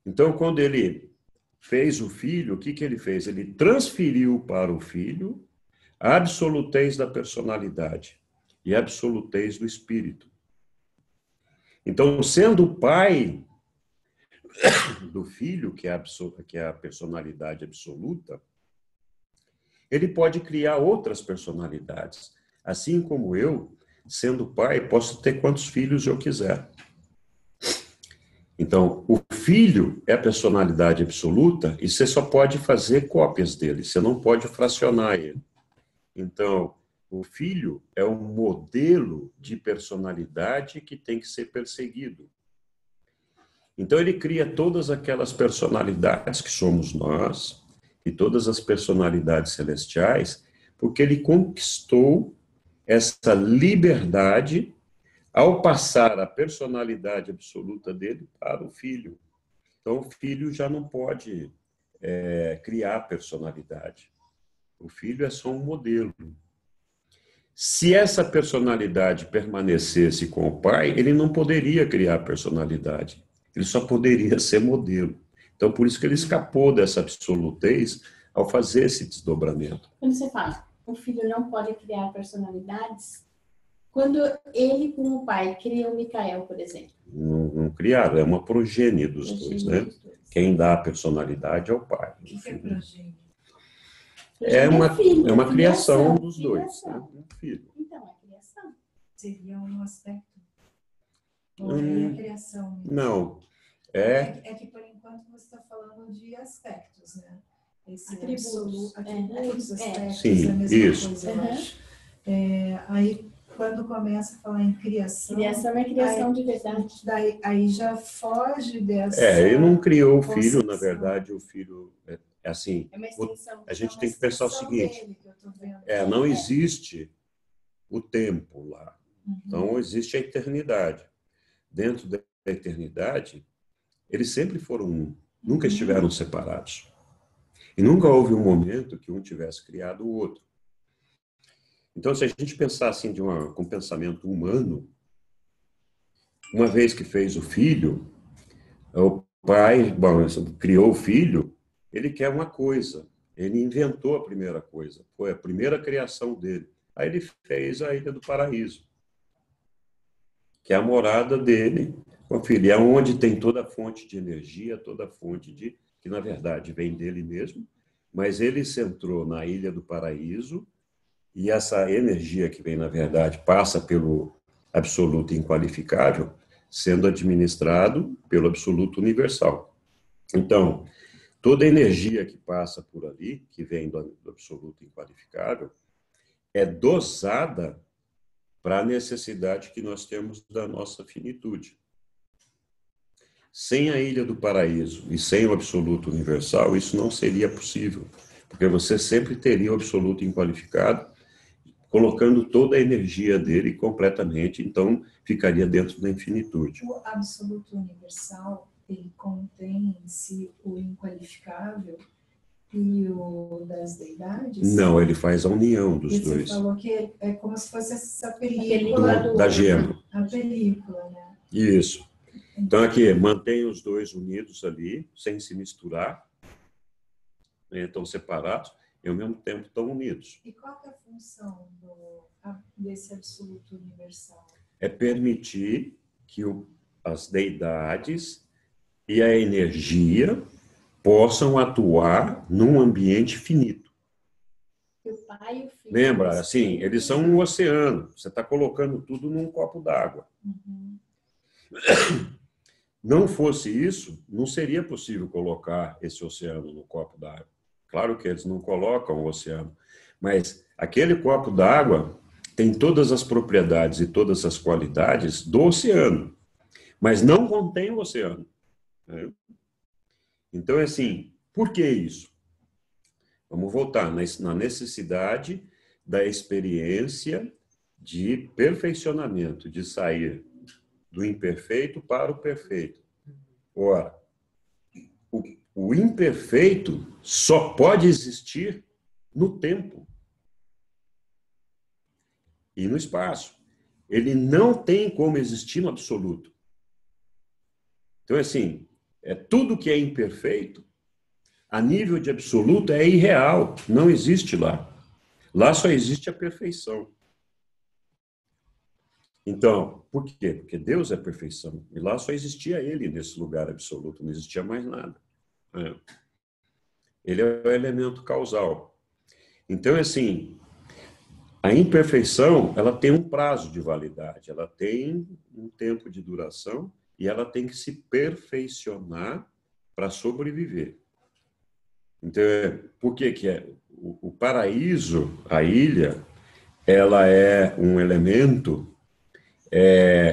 Então, quando ele fez o filho, o que ele fez? Ele transferiu para o filho a absolutez da personalidade e a absolutez do espírito. Então, sendo o pai do filho, que é a personalidade absoluta, ele pode criar outras personalidades. Assim como eu, sendo pai, posso ter quantos filhos eu quiser. Então, o filho é a personalidade absoluta e você só pode fazer cópias dele, você não pode fracionar ele. Então, o filho é um modelo de personalidade que tem que ser perseguido. Então, ele cria todas aquelas personalidades que somos nós, e todas as personalidades celestiais, porque ele conquistou essa liberdade ao passar a personalidade absoluta dele para o filho. Então, o filho já não pode criar personalidade. O filho é só um modelo. Se essa personalidade permanecesse com o pai, ele não poderia criar personalidade. Ele só poderia ser modelo. Então, por isso que ele escapou dessa absolutez ao fazer esse desdobramento. Quando você fala, o filho não pode criar personalidades, quando ele com o pai cria o Micael, por exemplo. Não criaram, é uma progênie dos dois, né? Quem dá a personalidade é o pai. O que é progênie? É uma criação dos dois. Né? Um filho. Então, é criação. Seria um aspecto? Ou é a criação mesmo? Não. É que, por enquanto, você está falando de aspectos, né? Esse Atributos. Atributos, aspectos, Sim, é a mesma isso. coisa, eu acho. Aí, quando começa a falar em criação... Criação é criação de verdade. Aí já foge dessa... Ele não criou o filho, na verdade, o filho... É assim, É uma extensão. a gente tem que pensar o seguinte, Dele, não existe o tempo lá. Então, existe a eternidade. Dentro da eternidade, eles sempre foram um, nunca estiveram separados. E nunca houve um momento que um tivesse criado o outro. Então, se a gente pensar assim com um pensamento humano, uma vez que fez o filho, o pai, criou o filho, ele quer uma coisa. Ele inventou a primeira coisa. Foi a primeira criação dele. Aí ele fez a Ilha do Paraíso, que é a morada dele com o filho. É onde tem toda a fonte de energia, toda a fonte que na verdade vem dele mesmo, mas ele centrou na Ilha do Paraíso e essa energia que vem na verdade passa pelo absoluto inqualificável, sendo administrado pelo absoluto universal. Então, toda energia que passa por ali, que vem do absoluto inqualificável, é dosada para a necessidade que nós temos da nossa finitude. Sem a Ilha do Paraíso e sem o absoluto universal, isso não seria possível, porque você sempre teria o absoluto inqualificado, colocando toda a energia dele completamente, então ficaria dentro da infinitude. O absoluto universal, ele contém em si o inqualificável e o das deidades? Não, ele faz a união dos dois. Você falou que é como se fosse essa película da gema. A película, né? Isso. Então, aqui, mantém os dois unidos ali, sem se misturar, estão separados, e ao mesmo tempo estão unidos. E qual que é a função desse absoluto universal? É permitir que as deidades e a energia possam atuar num ambiente finito. O pai e o filho. Lembra, assim, eles são um oceano. Você está colocando tudo num copo d'água. Não fosse isso, não seria possível colocar esse oceano no copo d'água. Claro que eles não colocam o oceano, mas aquele copo d'água tem todas as propriedades e todas as qualidades do oceano. mas não contém o oceano. Né? Então, é assim, por que isso? Vamos voltar na necessidade da experiência de perfeicionamento, de sair do imperfeito para o perfeito. Ora, o imperfeito só pode existir no tempo e no espaço. Ele não tem como existir no absoluto. Então, assim, tudo que é imperfeito, a nível de absoluto, é irreal, não existe lá. Lá só existe a perfeição. Então, por quê? Porque Deus é perfeição. E lá só existia Ele nesse lugar absoluto, não existia mais nada. Ele é o elemento causal. Então, assim, a imperfeição, ela tem um prazo de validade, ela tem um tempo de duração e ela tem que se perfeicionar para sobreviver. Então, por que que é? O paraíso, a ilha, ela é um elemento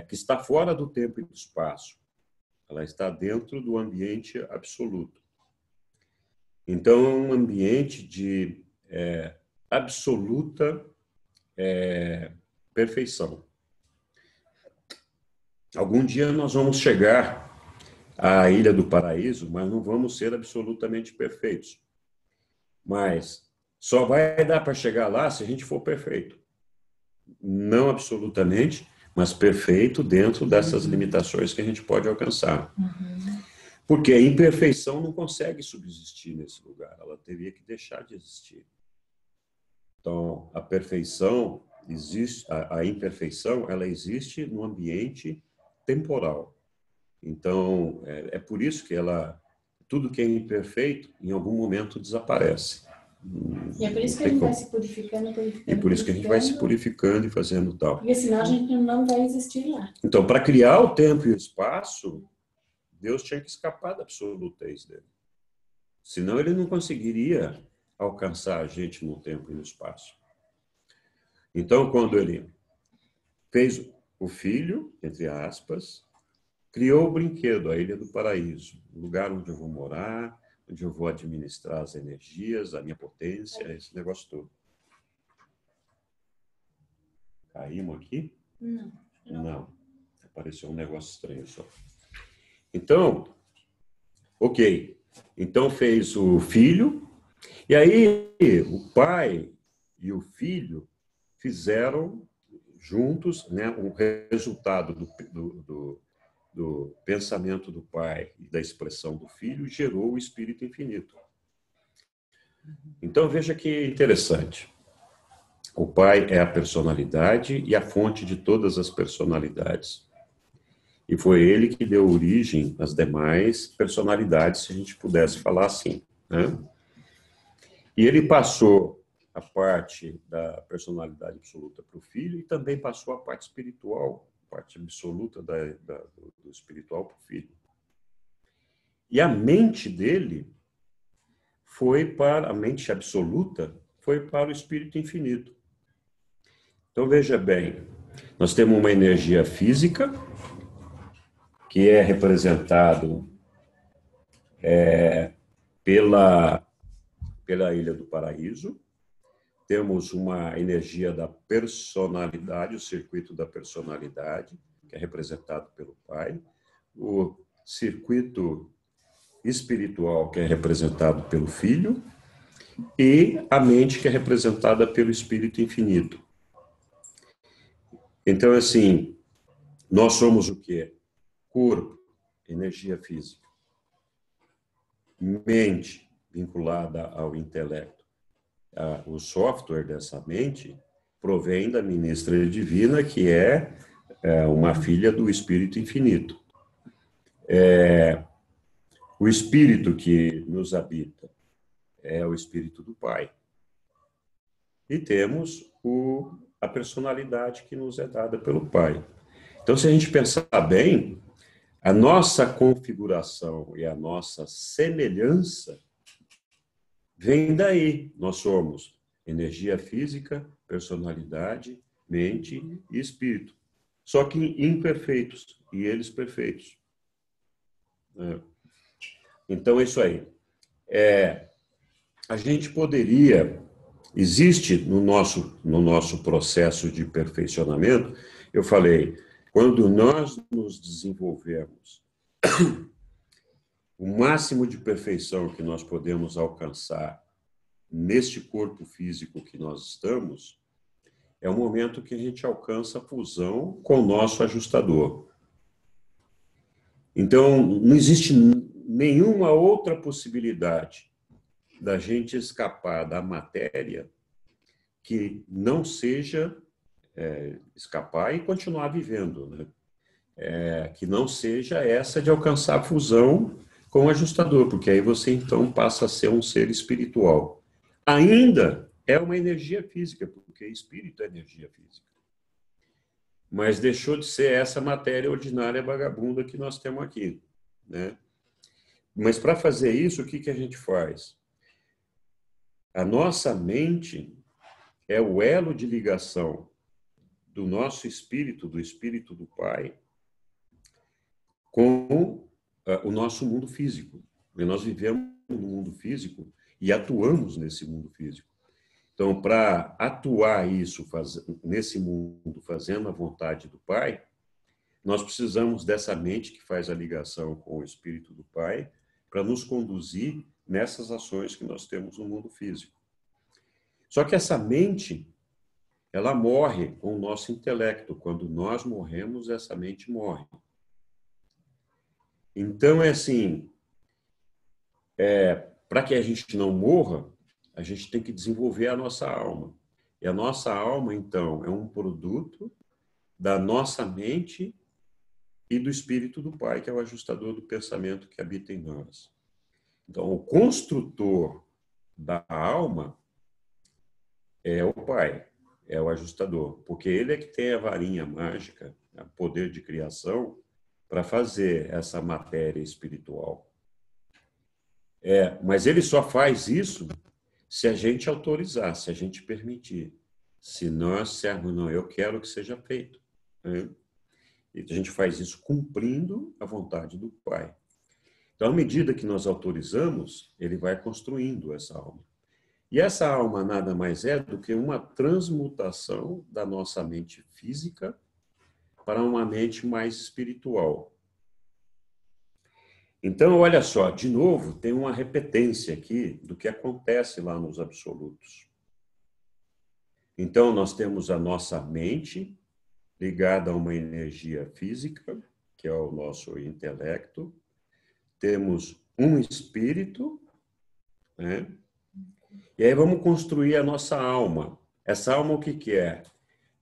que está fora do tempo e do espaço. Ela está dentro do ambiente absoluto. Então, é um ambiente de absoluta perfeição. Algum dia nós vamos chegar à Ilha do Paraíso, mas não vamos ser absolutamente perfeitos. Mas só vai dar para chegar lá se a gente for perfeito. Não absolutamente, mas perfeito dentro dessas limitações que a gente pode alcançar. Porque a imperfeição não consegue subsistir nesse lugar, ela teria que deixar de existir. Então, a perfeição existe, a imperfeição, ela existe no ambiente temporal. Então, é por isso que tudo que é imperfeito, em algum momento desaparece. E é por isso que a gente vai se purificando. E por isso que a gente vai se purificando e fazendo tal. Porque senão a gente não vai existir lá. Então, para criar o tempo e o espaço, Deus tinha que escapar da absolutez dele. Senão ele não conseguiria alcançar a gente no tempo e no espaço. Então, quando ele fez o filho, entre aspas, criou o brinquedo, a Ilha do Paraíso, o lugar onde eu vou morar, onde eu vou administrar as energias, a minha potência, esse negócio todo. Caímos aqui? Não. Apareceu um negócio estranho só. Então, ok. Então fez o filho, e aí o pai e o filho fizeram juntos, né, o resultado do pensamento do pai e da expressão do filho gerou o Espírito Infinito. Então veja que interessante. O pai é a personalidade e a fonte de todas as personalidades. E foi ele que deu origem às demais personalidades, se a gente pudesse falar assim, né? E ele passou a parte da personalidade absoluta para o filho e também passou a parte espiritual, a parte absoluta do espiritual para o filho. E a mente dele a mente absoluta foi para o Espírito Infinito. Então veja bem, nós temos uma energia física que é representado pela Ilha do Paraíso. Temos uma energia da personalidade, o circuito da personalidade, que é representado pelo pai. O circuito espiritual, que é representado pelo filho. E a mente, que é representada pelo Espírito Infinito. Então, assim, nós somos o quê? Corpo, energia física. Mente, vinculada ao intelecto. O software dessa mente provém da ministra divina, que é uma filha do Espírito Infinito. O Espírito que nos habita é o Espírito do Pai. E temos a personalidade que nos é dada pelo Pai. Então, se a gente pensar bem, a nossa configuração e a nossa semelhança vem daí. Nós somos energia física, personalidade, mente e espírito. só que imperfeitos, e eles perfeitos. Então, é isso aí. A gente poderia, existe no nosso processo de perfeccionamento, eu falei, quando nós nos desenvolvemos, o máximo de perfeição que nós podemos alcançar neste corpo físico que nós estamos, é o momento que a gente alcança a fusão com o nosso ajustador. Então, não existe nenhuma outra possibilidade da gente escapar da matéria que não seja escapar e continuar vivendo, né? Que não seja essa de alcançar a fusão com o ajustador, porque aí você então passa a ser um ser espiritual. Ainda é uma energia física, porque espírito é energia física. Mas deixou de ser essa matéria ordinária vagabunda que nós temos aqui, né? Mas para fazer isso, o que a gente faz? A nossa mente é o elo de ligação do nosso espírito, do espírito do Pai, com o nosso mundo físico. Porque nós vivemos no mundo físico e atuamos nesse mundo físico. Então, para atuar isso nesse mundo, fazendo a vontade do Pai, nós precisamos dessa mente que faz a ligação com o Espírito do Pai para nos conduzir nessas ações que nós temos no mundo físico. Só que essa mente, ela morre com o nosso intelecto. Quando nós morremos, essa mente morre. Então, é assim, para que a gente não morra, a gente tem que desenvolver a nossa alma. E a nossa alma, então, é um produto da nossa mente e do Espírito do Pai, que é o ajustador do pensamento que habita em nós. Então, o construtor da alma é o Pai, é o ajustador, porque ele é que tem a varinha mágica, o poder de criação, para fazer essa matéria espiritual. Mas ele só faz isso se a gente autorizar, se a gente permitir. Se nós dissermos, não, eu quero que seja feito. Né? E a gente faz isso cumprindo a vontade do Pai. Então, à medida que nós autorizamos, ele vai construindo essa alma. E essa alma nada mais é do que uma transmutação da nossa mente física para uma mente mais espiritual. Então, olha só, de novo, tem uma repetência aqui do que acontece lá nos absolutos. Então, nós temos a nossa mente ligada a uma energia física, que é o nosso intelecto. Temos um espírito, né? E aí vamos construir a nossa alma. Essa alma o que é?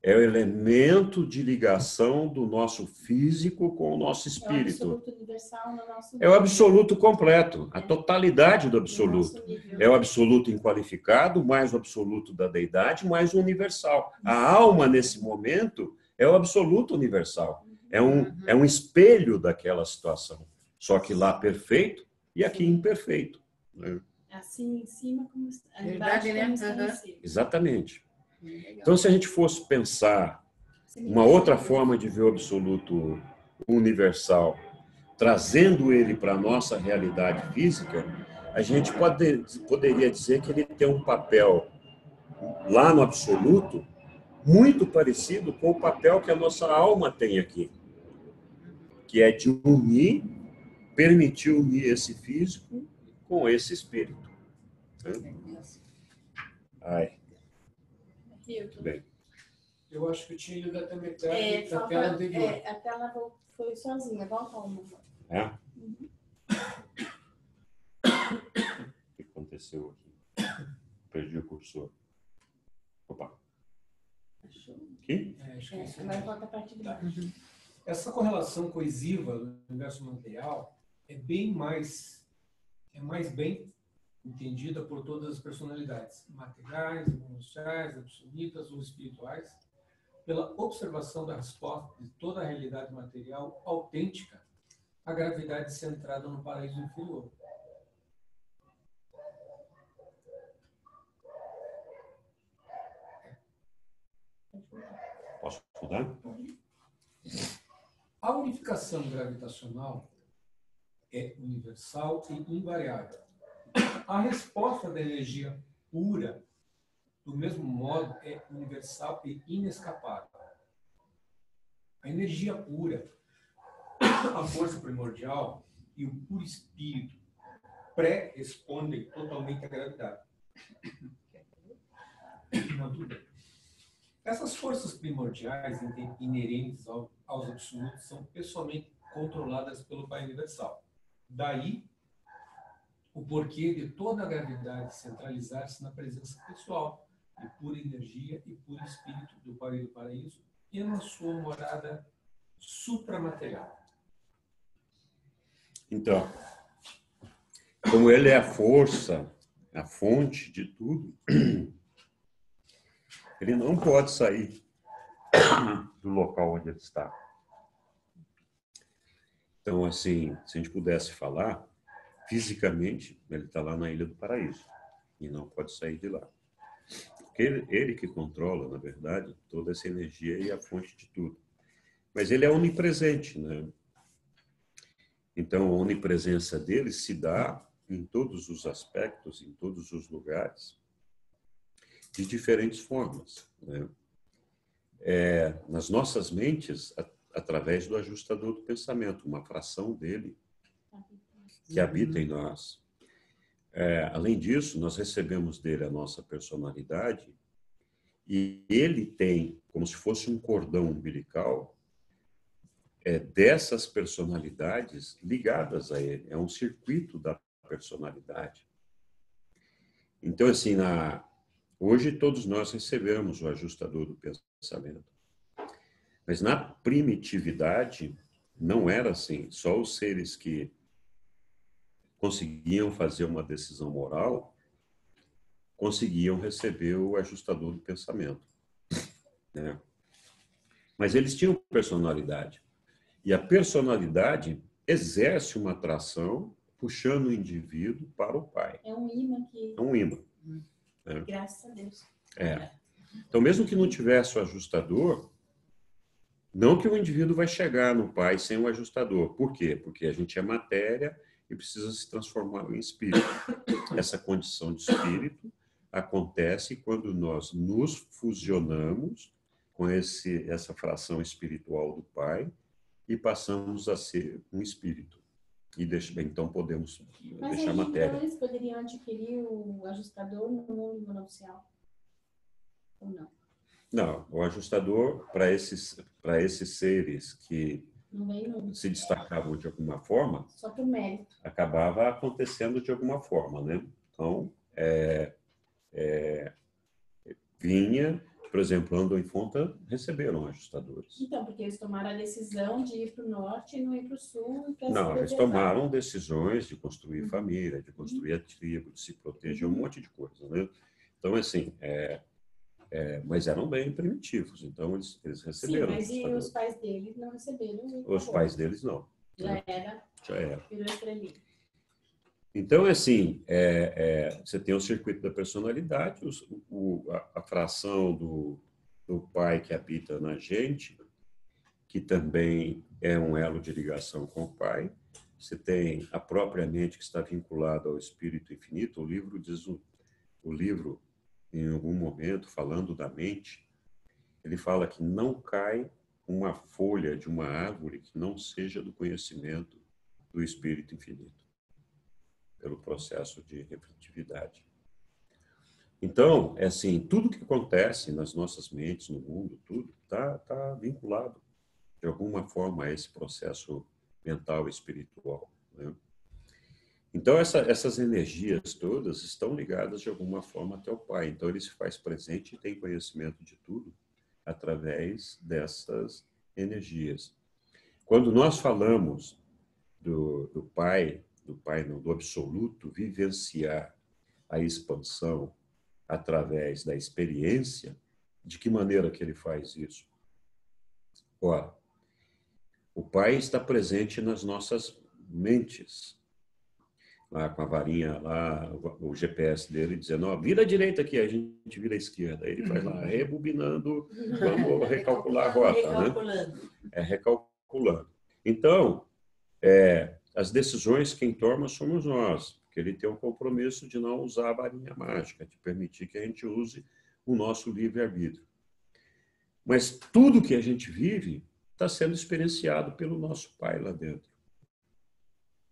É o elemento de ligação do nosso físico com o nosso espírito. É o absoluto universal no nosso nível. É o absoluto completo, a totalidade do absoluto. É o absoluto inqualificado, mais o absoluto da deidade, mais o universal. A alma, nesse momento, é o absoluto universal. É um espelho daquela situação. Só que lá perfeito e aqui imperfeito. Né? Assim em cima como embaixo, Verdade, né? como está em cima. Exatamente. Então, se a gente fosse pensar uma outra forma de ver o absoluto universal, trazendo ele para a nossa realidade física, a gente poderia dizer que ele tem um papel lá no absoluto muito parecido com o papel que a nossa alma tem aqui, que é de unir, permitir unir esse físico com esse espírito. Ai. Muito bem. Eu acho que eu tinha ido até metade da tela anterior. A tela foi sozinha, volta uma. É? O que aconteceu aqui? Perdi o cursor. Opa. Aqui? Acho que é isso. Agora volta a parte de baixo. Essa correlação coesiva do universo material é mais bem entendida por todas as personalidades, materiais, emocionais, absolutas ou espirituais, pela observação da resposta de toda a realidade material autêntica à gravidade centrada no paraíso inferior. Posso mudar? unificação gravitacional é universal e invariável. A resposta da energia pura, do mesmo modo, é universal e inescapável. A energia pura, a força primordial e o puro espírito pré-respondem totalmente à gravidade. Não, tudo bem. Essas forças primordiais inerentes aos absolutos são pessoalmente controladas pelo Pai Universal. Daí, o porquê de toda a gravidade centralizar-se na presença pessoal de pura energia e puro espírito do Pai do Paraíso e na sua morada supramaterial. Então, como ele é a força, a fonte de tudo, ele não pode sair do local onde ele está. Então, assim, se a gente pudesse falar, fisicamente, ele está lá na Ilha do Paraíso e não pode sair de lá. Porque ele que controla, na verdade, toda essa energia e a fonte de tudo. Mas ele é onipresente, né? Então, a onipresença dele se dá em todos os aspectos, em todos os lugares, de diferentes formas, né? Nas nossas mentes, através do ajustador do pensamento, uma fração dele que habita em nós. Além disso, nós recebemos dele a nossa personalidade e ele tem, como se fosse um cordão umbilical, dessas personalidades ligadas a ele. É um circuito da personalidade. Então, assim, hoje todos nós recebemos o ajustador do pensamento. Mas na primitividade, não era assim. Só os seres que conseguiam fazer uma decisão moral conseguiam receber o ajustador do pensamento, né? Mas eles tinham personalidade. E a personalidade exerce uma atração puxando o indivíduo para o Pai. É um imã que... É um imã. Graças a Deus. Então, mesmo que não tivesse o ajustador, não que o indivíduo vai chegar no Pai sem o ajustador. Por quê? Porque a gente é matéria e precisa se transformar em espírito. Essa condição de espírito acontece quando nós nos fusionamos com essa fração espiritual do Pai e passamos a ser um espírito. E então podemos deixar a matéria. Mas eles poderiam adquirir o ajustador no mundo monopsial? Ou não? Não, o ajustador, para esses seres que se destacavam de alguma forma, só por mérito, acabava acontecendo de alguma forma, né? Então, vinha, por exemplo, Andor e Fonta receberam ajustadores. Então, porque eles tomaram a decisão de ir para o norte e não ir para o sul. Não, eles tomaram decisões de construir família, de construir a tribo, de se proteger, um monte de coisa, né? Então, assim, mas eram bem primitivos, então eles receberam. Sim, mas e os pais deles não receberam? Os pais deles não. Já era. Virou estrelinha. Então, assim, você tem o circuito da personalidade, a fração do Pai que habita na gente, que também é um elo de ligação com o Pai. Você tem a própria mente que está vinculada ao Espírito Infinito. O livro diz, em algum momento, falando da mente, ele fala que não cai uma folha de uma árvore que não seja do conhecimento do Espírito Infinito, pelo processo de refletividade. Então, assim, tudo que acontece nas nossas mentes, no mundo, tudo está vinculado, de alguma forma, a esse processo mental e espiritual, né? Então, essas energias todas estão ligadas, de alguma forma, até o Pai. Então, ele se faz presente e tem conhecimento de tudo através dessas energias. Quando nós falamos do Pai, do absoluto, vivenciar a expansão através da experiência, de que maneira que ele faz isso? Ora, o Pai está presente nas nossas mentes, lá com a varinha, lá, o GPS dele dizendo, ó, vira à direita aqui, a gente vira à esquerda. Aí ele vai lá, rebobinando, vamos recalcular a rota, né? Recalculando. Então, as decisões quem toma somos nós, porque ele tem um compromisso de não usar a varinha mágica, de permitir que a gente use o nosso livre-arbítrio. Mas tudo que a gente vive está sendo experienciado pelo nosso Pai lá dentro,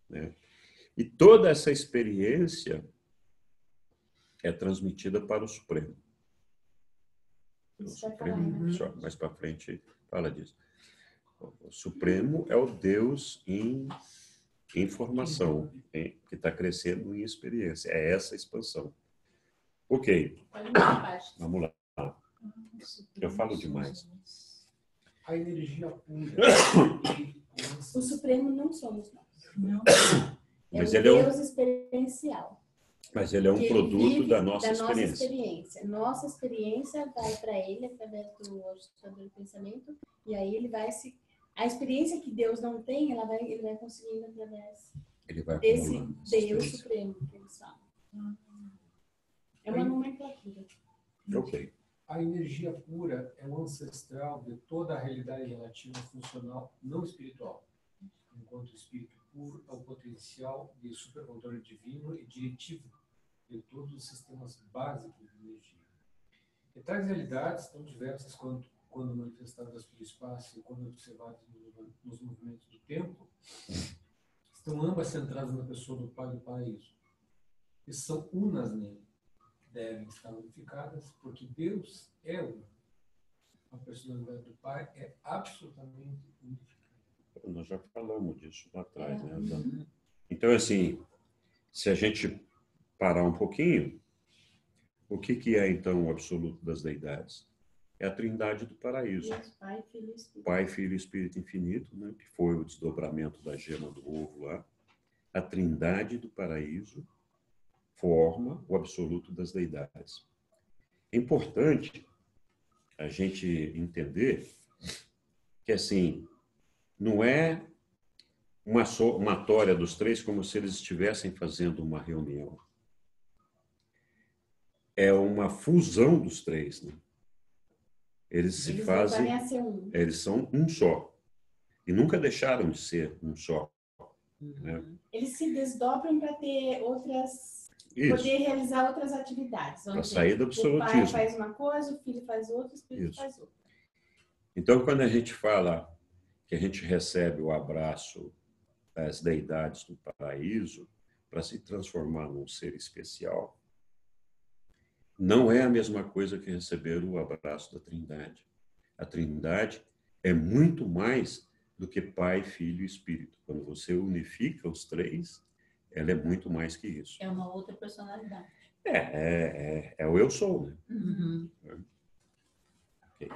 né? E toda essa experiência é transmitida para o Supremo. O Supremo, só mais para frente fala disso. O Supremo é o Deus em formação, que está crescendo em experiência. É essa expansão. Ok, vamos lá. Eu falo demais. A energia pura. O Supremo não somos nós. Não. Mas é ele um Deus experiencial. Mas ele é um produto da nossa experiência. Nossa experiência vai para ele através do ajustador de pensamento, e aí ele vai se... A experiência que Deus não tem, ele vai conseguindo através desse Deus Supremo que eles falam. É uma nomenclatura. Ok. A energia pura é o ancestral de toda a realidade relativa funcional não espiritual, enquanto o espírito puro é o potencial de supercontrole divino e diretivo de todos os sistemas básicos de energia. E tais realidades, tão diversas quando manifestadas pelo espaço e quando observadas nos movimentos do tempo, estão ambas centradas na pessoa do Pai do Paraíso. E são unas nele. Devem estar unificadas, porque Deus é um. A personalidade do Pai é absolutamente unificada. Nós já falamos disso lá atrás, né? Então, assim, se a gente parar um pouquinho, o que é, então, o absoluto das deidades? É a trindade do paraíso. Pai, Filho e Espírito. Pai, Filho e Espírito infinito, né? Que foi o desdobramento da gema do ovo lá. A trindade do paraíso forma o absoluto das deidades. É importante a gente entender que, assim, não é uma somatória dos três como se eles estivessem fazendo uma reunião. É uma fusão dos três, né? Eles voltarem a ser um. Eles são um só. E nunca deixaram de ser um só. Né? Eles se desdobram para ter outras... Isso. Poder realizar outras atividades. Para sair do absolutismo. O pai faz uma coisa, o filho faz outra, o espírito faz outra. Então, quando a gente fala que a gente recebe o abraço das deidades do paraíso para se transformar num ser especial, não é a mesma coisa que receber o abraço da Trindade. A Trindade é muito mais do que Pai, Filho e Espírito. Quando você unifica os três, ela é muito mais que isso. É uma outra personalidade. É o eu sou, né? Uhum. Okay.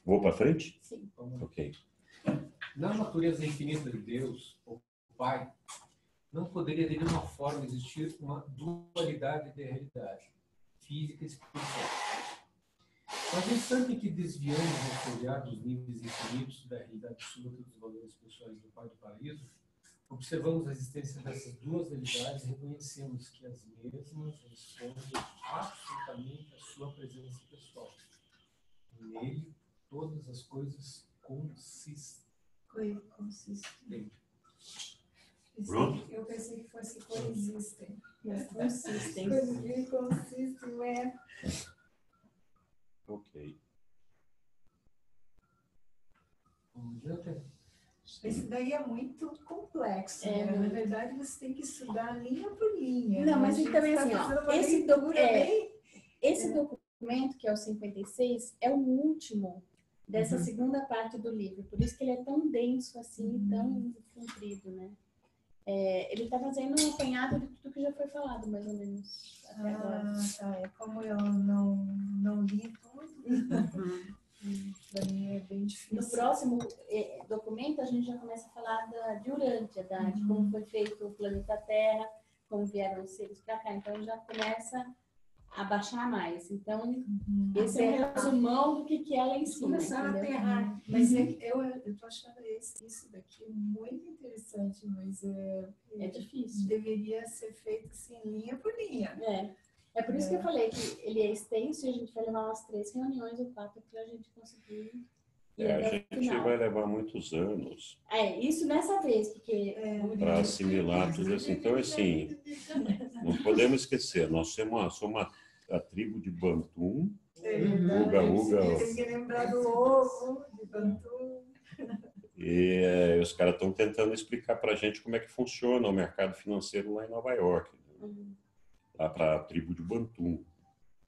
Vou para frente? Sim. Ok. Na natureza infinita de Deus, o Pai, não poderia de nenhuma forma existir uma dualidade de realidade, física e espiritual. Mas no instante em que desviamos nosso olhar dos níveis infinitos da realidade absoluta dos valores pessoais do Pai do Paraíso, observamos a existência dessas duas realidades e reconhecemos que as mesmas respondem absolutamente à sua presença pessoal. Nele, todas as coisas consistem. Pronto? Eu pensei que fosse coexistem. Mas consistem. Coisas que consistem, Ok. Esse daí é muito complexo. Né? Na verdade, você tem que estudar linha por linha. Não, mas então é assim, esse documento que é o 56 é o último dessa segunda parte do livro. Por isso que ele é tão denso assim, tão comprido, né? Ele está fazendo um apanhado de tudo que já foi falado, mais ou menos, até agora. Tá. É como eu não li tudo, para mim é bem difícil. No próximo documento, a gente já começa a falar de Urântia, de como foi feito o planeta Terra, como vieram os seres para cá. Então, já começa a baixar mais. Então, esse é o resumão do que é lá em cima. Começaram a aterrar. Mas eu estou achando isso daqui muito interessante, mas é difícil. Deveria ser feito assim, linha por linha. É por isso que eu falei que ele é extenso e a gente vai levar umas 3 reuniões ou 4 para a gente conseguir A gente vai levar muitos anos isso dessa vez, porque... para assimilar tudo isso. Então, assim, não podemos esquecer, nós somos a tribo de Bantum, Uga Uga. Tem que lembrar do ovo, de Bantum. E os caras estão tentando explicar para a gente como é que funciona o mercado financeiro lá em Nova York. Lá para a tribo de Bantum,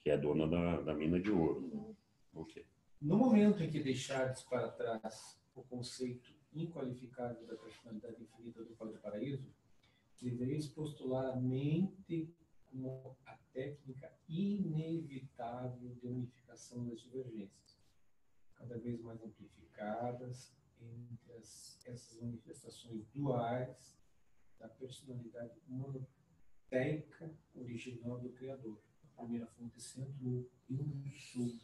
que é dona da mina de ouro. Okay. No momento em que deixares para trás o conceito inqualificável da personalidade infinita do paraíso, deveis postular a mente como a técnica inevitável de unificação das divergências, cada vez mais amplificadas entre essas manifestações duais da personalidade monoteica original do Criador, a primeira fonte centro e um sul.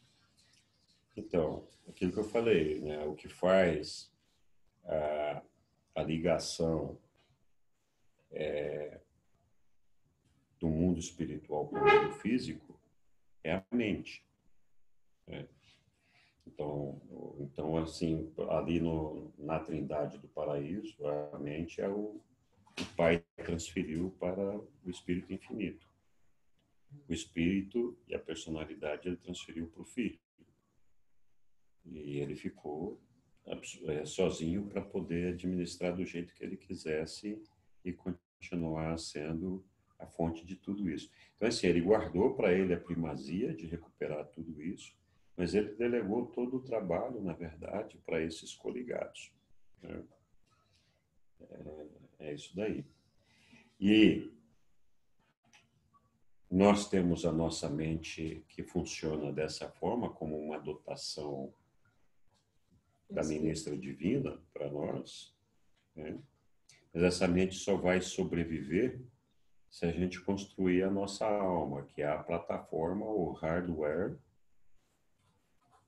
Então, aquilo que eu falei, né, o que faz a ligação do mundo espiritual com o mundo físico é a mente. Né? Então, assim, ali na Trindade do Paraíso, a mente é o Pai transferiu para o Espírito Infinito. O Espírito e a personalidade ele transferiu para o Filho. E ele ficou sozinho para poder administrar do jeito que ele quisesse e continuar sendo a fonte de tudo isso. Então, assim, ele guardou para ele a primazia de recuperar tudo isso, mas ele delegou todo o trabalho, na verdade, para esses coligados. Né? É isso daí. E nós temos a nossa mente que funciona dessa forma, como uma dotação da ministra divina para nós, né? Mas essa mente só vai sobreviver se a gente construir a nossa alma, que é a plataforma, o hardware,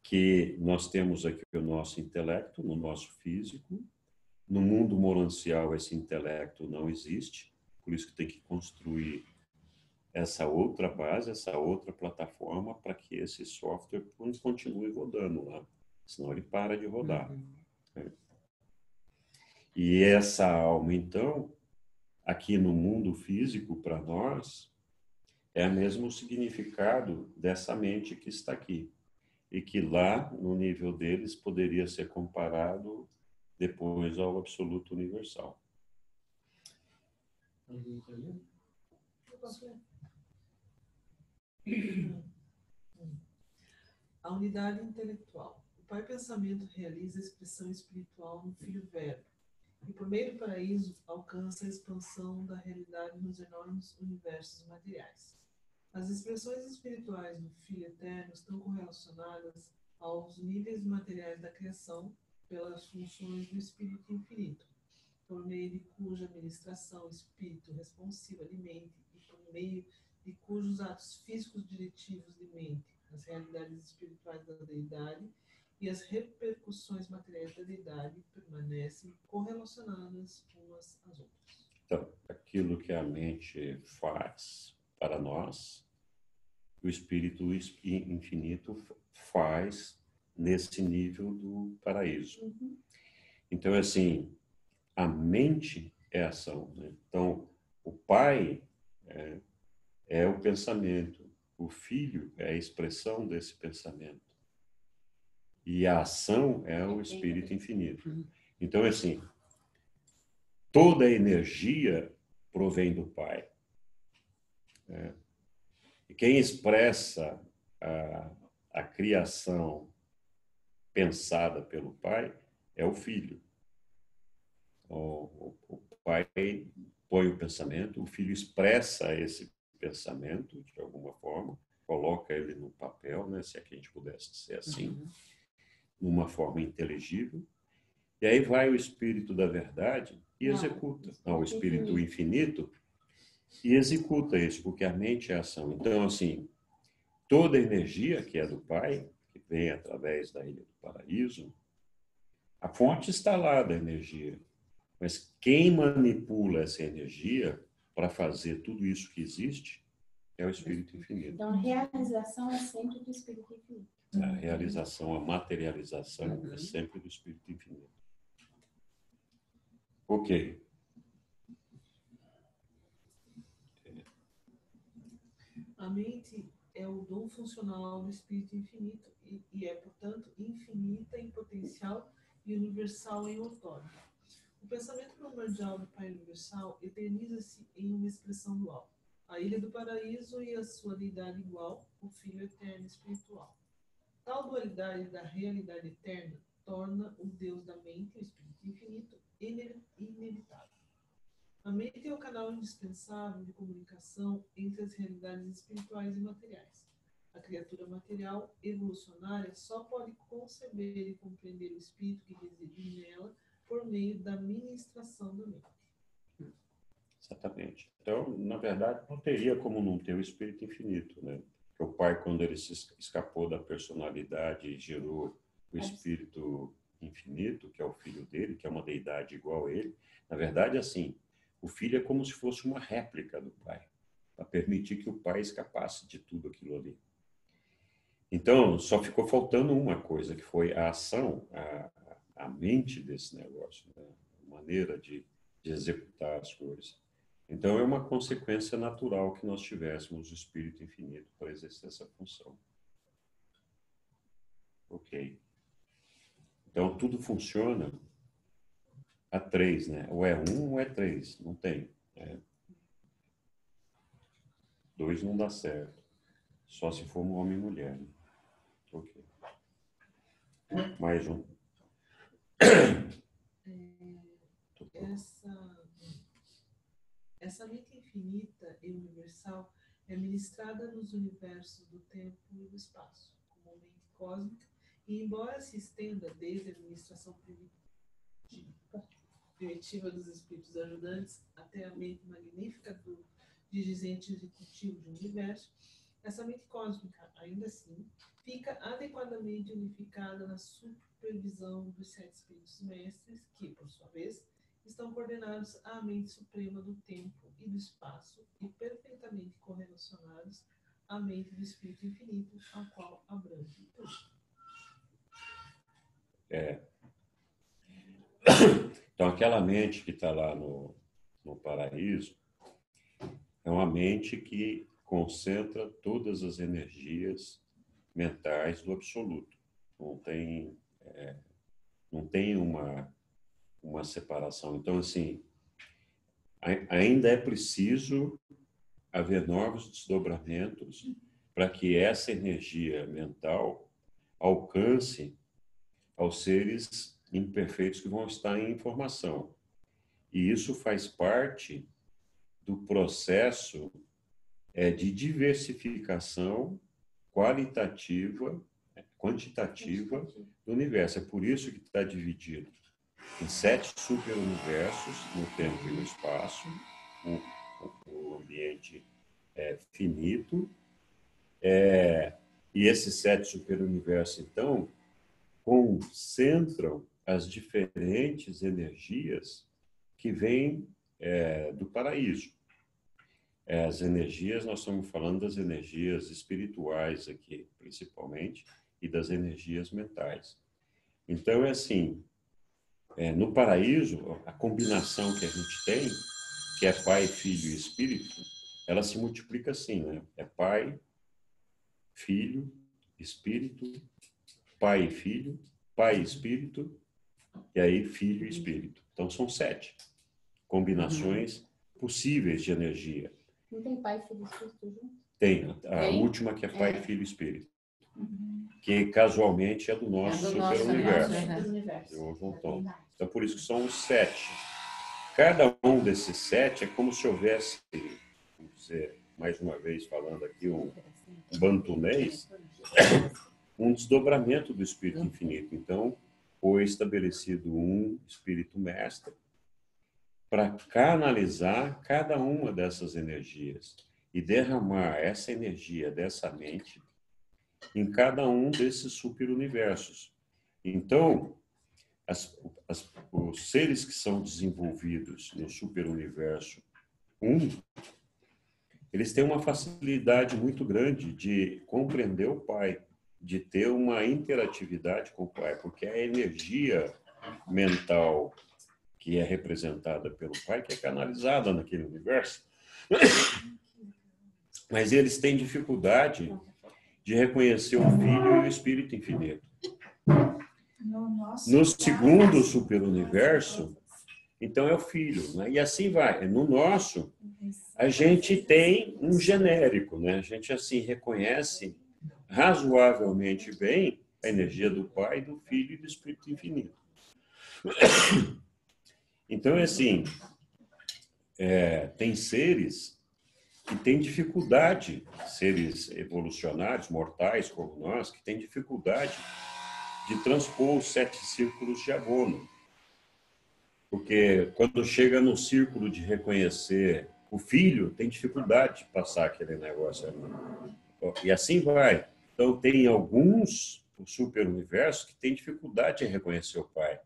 que nós temos aqui o nosso intelecto, no nosso físico. No mundo monancial, esse intelecto não existe, por isso que tem que construir essa outra base, essa outra plataforma, para que esse software continue rodando lá. Senão ele para de rodar. Né? E essa alma, então, aqui no mundo físico, para nós, é o mesmo significado dessa mente que está aqui. E que lá, no nível deles, poderia ser comparado depois ao absoluto universal. A unidade intelectual. O Pai Pensamento realiza a expressão espiritual no Filho Verbo, e por meio do paraíso alcança a expansão da realidade nos enormes universos materiais. As expressões espirituais do Filho Eterno estão correlacionadas aos níveis materiais da criação pelas funções do Espírito Infinito, por meio de cuja administração o Espírito responsivo alimente e por meio de cujos atos físicos diretivos de mente as realidades espirituais da deidade e as repercussões materiais da deidade permanecem correlacionadas umas às outras. Então, aquilo que a mente faz para nós, o Espírito Infinito faz nesse nível do paraíso. Então, assim, a mente é ação. Né? Então, o Pai é o pensamento, o Filho é a expressão desse pensamento. E a ação é o Espírito Infinito. Então, assim, toda a energia provém do Pai. E quem expressa a criação pensada pelo Pai é o Filho. O Pai põe o pensamento, o Filho expressa esse pensamento de alguma forma, coloca ele no papel, né, se é que a gente pudesse dizer assim, numa forma inteligível, e aí vai o Espírito da Verdade e executa. Não, o Espírito Infinito e executa isso, porque a mente é ação. Então, assim, toda a energia que é do Pai, que vem através da Ilha do Paraíso, a fonte está lá da energia, mas quem manipula essa energia para fazer tudo isso que existe é o Espírito Infinito. Então, a realização é sempre do Espírito Infinito. A realização, a materialização é sempre do Espírito Infinito. Ok. A mente é o dom funcional do Espírito Infinito e é, portanto, infinita em potencial e universal em outorga. O pensamento primordial do Pai Universal eterniza-se em uma expressão dual. A Ilha do Paraíso e a sua deidade igual, o Filho Eterno Espiritual. Tal dualidade da realidade eterna torna o Deus da mente, o Espírito Infinito, inevitável. A mente é o canal indispensável de comunicação entre as realidades espirituais e materiais. A criatura material evolucionária só pode conceber e compreender o espírito que reside nela por meio da ministração da mente. Exatamente. Então, na verdade, não teria como não ter o Espírito Infinito, né? Porque o Pai, quando ele se escapou da personalidade e gerou o Espírito Infinito, que é o Filho dele, que é uma deidade igual a ele, na verdade, assim, o Filho é como se fosse uma réplica do Pai, para permitir que o Pai escapasse de tudo aquilo ali. Então, só ficou faltando uma coisa, que foi a ação, a mente desse negócio, né? A maneira de executar as coisas. Então, é uma consequência natural que nós tivéssemos o Espírito Infinito para exercer essa função. Ok. Então, tudo funciona a 3, né? Ou é 1 ou é 3, não tem. 2 não dá certo. Só se for um homem e mulher. Né? Ok. Mais um. Essa mente infinita e universal é ministrada nos universos do tempo e do espaço, como mente cósmica, e embora se estenda desde a administração primitiva dos espíritos ajudantes até a mente magnífica do dirigente executivo do universo, essa mente cósmica, ainda assim, fica adequadamente unificada na supervisão dos 7 espíritos mestres, que, por sua vez, estão coordenados à mente suprema do tempo e do espaço e perfeitamente correlacionados à mente do Espírito Infinito, ao qual abrange tudo. Então, aquela mente que está lá no paraíso é uma mente que concentra todas as energias mentais do absoluto. Não tem uma separação. Então, assim, ainda é preciso haver novos desdobramentos para que essa energia mental alcance aos seres imperfeitos que vão estar em formação. E isso faz parte do processo de diversificação quantitativa do universo. É por isso que está dividido em 7 superuniversos no tempo e no espaço, o ambiente finito. E esses 7 superuniversos, então, concentram as diferentes energias que vêm do paraíso. As energias, nós estamos falando das energias espirituais aqui, principalmente, e das energias mentais. Então, é assim, no paraíso, a combinação que a gente tem, que é Pai, Filho e Espírito, ela se multiplica assim, né? É Pai, Filho, Espírito, Pai e Filho, Pai e Espírito, e aí Filho e Espírito. Então, são 7 combinações possíveis de energia. Não tem Pai, Filho e Espírito junto? Tem. A última que é Pai, Filho e Espírito. Que casualmente é do nosso superuniverso. Então, por isso que são os 7. Cada um desses 7 é como se houvesse, vamos dizer, mais uma vez falando aqui, um bantunês, um desdobramento do Espírito Infinito. Então, foi estabelecido um Espírito Mestre para canalizar cada uma dessas energias e derramar essa energia dessa mente em cada um desses superuniversos. Então, os seres que são desenvolvidos no superuniverso 1, eles têm uma facilidade muito grande de compreender o Pai, de ter uma interatividade com o Pai, porque a energia mental que é representada pelo Pai, que é canalizada naquele universo, mas eles têm dificuldade de reconhecer o Filho e o Espírito Infinito. No segundo superuniverso, então é o Filho, né? E assim vai. No nosso, a gente tem um genérico, né? A gente assim reconhece razoavelmente bem a energia do Pai, do Filho e do Espírito Infinito. Então, assim, tem seres que têm dificuldade, seres evolucionários, mortais como nós, que têm dificuldade de transpor os 7 círculos de Avono. Porque quando chega no círculo de reconhecer o filho, tem dificuldade de passar aquele negócio ali. E assim vai. Então, tem alguns superuniversos que têm dificuldade em reconhecer o pai.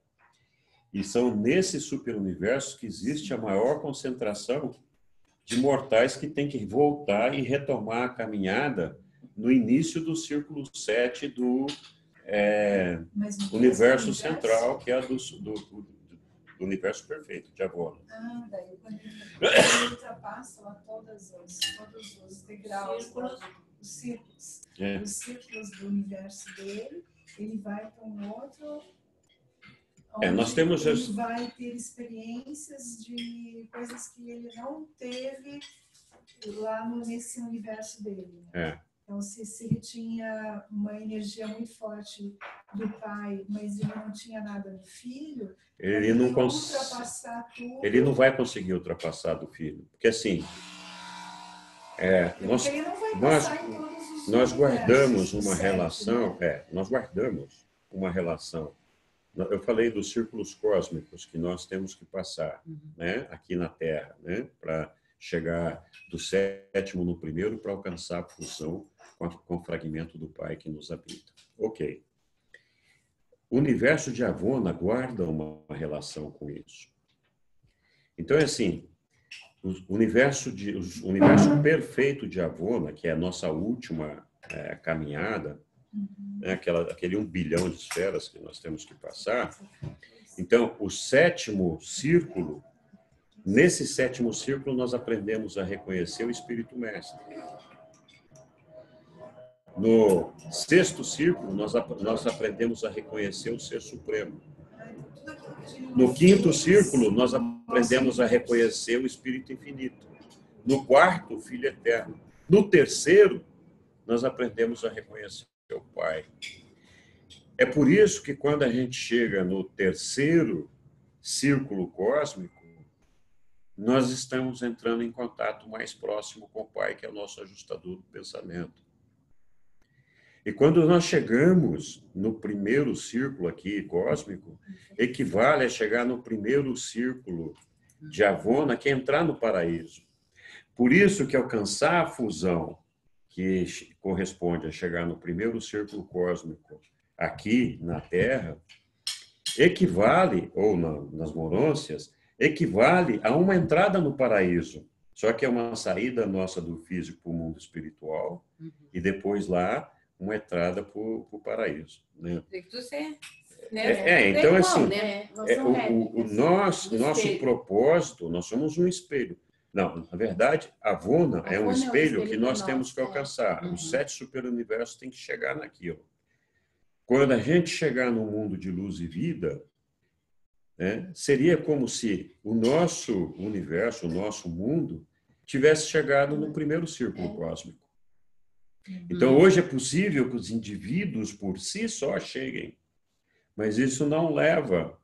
E são nesses superuniversos que existe a maior concentração de mortais que têm que voltar e retomar a caminhada no início do círculo 7 do universo central, que é do universo perfeito, de Avono. Daí quando ele ultrapassa lá todos os degraus, os círculos do universo dele, ele vai para um outro... nós temos ele vai ter experiências de coisas que ele não teve lá nesse universo dele. Né? Então, se ele tinha uma energia muito forte do pai, mas ele não tinha nada do filho, ele não vai conseguir ultrapassar do filho. Porque assim, nós guardamos uma relação, eu falei dos círculos cósmicos que nós temos que passar, né, aqui na Terra, né, para chegar do 7º no 1º para alcançar a fusão com o fragmento do Pai que nos habita. Ok. O universo de Avono guarda uma relação com isso. Então, é assim, o universo perfeito de Avono, que é a nossa última caminhada, né, aquele 1 bilhão de esferas que nós temos que passar. Então, o 7º círculo, nesse 7º círculo, nós aprendemos a reconhecer o Espírito Mestre. No 6º círculo, nós aprendemos a reconhecer o Ser Supremo. No 5º círculo, nós aprendemos a reconhecer o Espírito Infinito. No 4º, o Filho Eterno. No 3º, nós aprendemos a reconhecer o Pai. É por isso que quando a gente chega no 3º círculo cósmico, nós estamos entrando em contato mais próximo com o Pai, que é o nosso ajustador do pensamento. E quando nós chegamos no 1º círculo aqui cósmico, equivale a chegar no 1º círculo de Avono, que é entrar no paraíso. Por isso que alcançar a fusão, que corresponde a chegar no 1º círculo cósmico aqui na Terra, equivale, ou nas Morôncias, equivale a uma entrada no paraíso. Só que é uma saída nossa do físico para o mundo espiritual, e depois lá uma entrada para o paraíso. Né? Então, assim, o nosso propósito, nós somos um espelho. Não, na verdade, Avono é um espelho que nós temos que alcançar. Os 7 superuniversos têm que chegar naquilo. Quando a gente chegar no mundo de luz e vida, né, seria como se o nosso universo, o nosso mundo, tivesse chegado no 1º círculo cósmico. Então, hoje é possível que os indivíduos por si só cheguem, mas isso não leva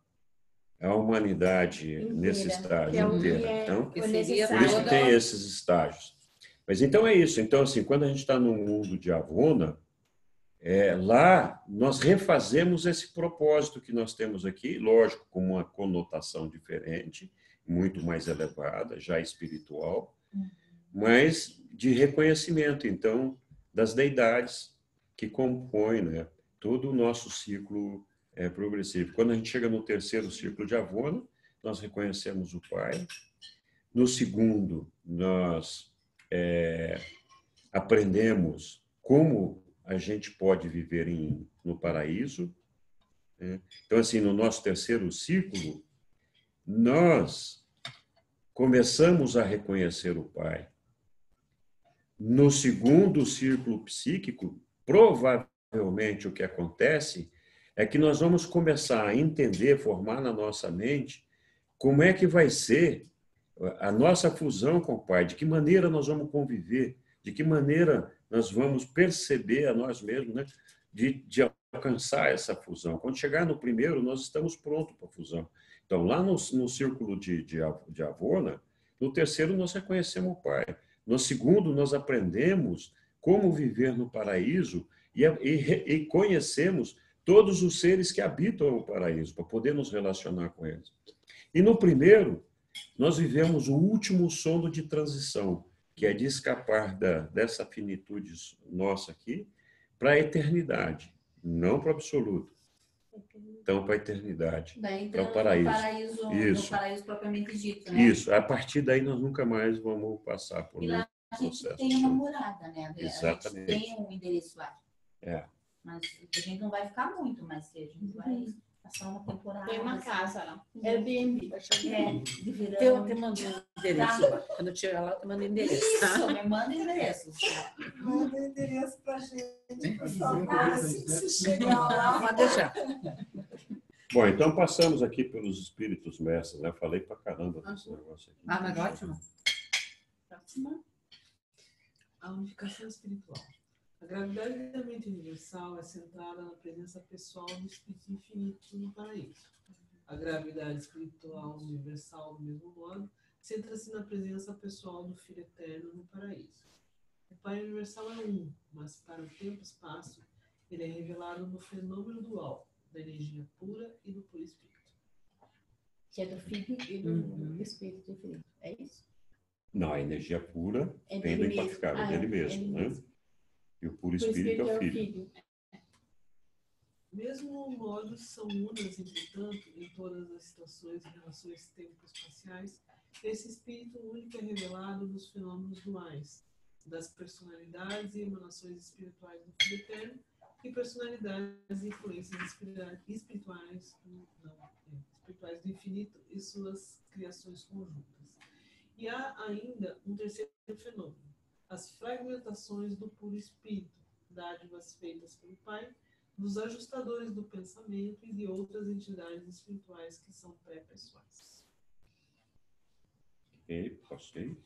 a humanidade inteira, nesse estágio inteiro. Então, por isso que tem esses estágios. Mas então é isso. Então, assim, quando a gente está no mundo de Avono, lá nós refazemos esse propósito que nós temos aqui, lógico, com uma conotação diferente, muito mais elevada, já espiritual, mas de reconhecimento, então, das deidades que compõem, né, todo o nosso ciclo progressivo. Quando a gente chega no 3º círculo de Avono, nós reconhecemos o Pai. No 2º, nós aprendemos como a gente pode viver no paraíso. Então, assim, no nosso terceiro círculo, nós começamos a reconhecer o Pai. No segundo círculo psíquico, provavelmente o que acontece é que nós vamos começar a entender, formar na nossa mente como é que vai ser a nossa fusão com o Pai, de que maneira nós vamos conviver, de que maneira nós vamos perceber a nós mesmos, né? de alcançar essa fusão. Quando chegar no primeiro, nós estamos prontos para a fusão. Então, lá no círculo de Avona, no terceiro nós reconhecemos o Pai. No segundo, nós aprendemos como viver no paraíso e conhecemos todos os seres que habitam o paraíso, para poder nos relacionar com eles. E no primeiro, nós vivemos o último sono de transição, que é de escapar dessa finitude nossa aqui para a eternidade, não para o absoluto. Então, para a eternidade, para o paraíso. Isso. No paraíso propriamente dito, né? Isso. A partir daí, nós nunca mais vamos passar por nenhum processo. A gente tem uma morada, né? Exatamente. A gente tem um endereço lá. Mas a gente não vai ficar muito, mas a gente vai passar uma temporada. Tem uma casa lá. Airbnb. De verão. Eu te mando o endereço lá. Quando eu chegar lá, eu te mando o endereço. Isso, me manda endereço. Manda o endereço pra gente, por favor. Assim que você chegar lá. Pode deixar. Bom, então passamos aqui pelos espíritos mestres, né? Eu falei pra caramba desse negócio aqui. Mas ótimo. Próxima. A unificação espiritual. A gravidade da mente universal é centrada na presença pessoal do Espírito Infinito no paraíso. A gravidade espiritual universal, do mesmo modo, centra-se na presença pessoal do Filho Eterno no paraíso. O Pai Universal é um, mas para o tempo e espaço, ele é revelado no fenômeno dual, da energia pura e do puro Espírito. Que é do Filho e do Espírito Infinito. É isso? Não, a energia pura vem do impaficável, dele mesmo, né? E o puro Espírito é o Filho. Mesmo modos são unas, entretanto, em todas as situações e relações tempo-espaciais, esse Espírito único é revelado nos fenômenos duais, das personalidades e emanações espirituais do Filho Eterno e personalidades e influências espirituais do infinito e suas criações conjuntas. E há ainda um terceiro fenômeno, as fragmentações do puro espírito, dádivas feitas pelo Pai, dos ajustadores do pensamento e de outras entidades espirituais que são pré-pessoais. Passei.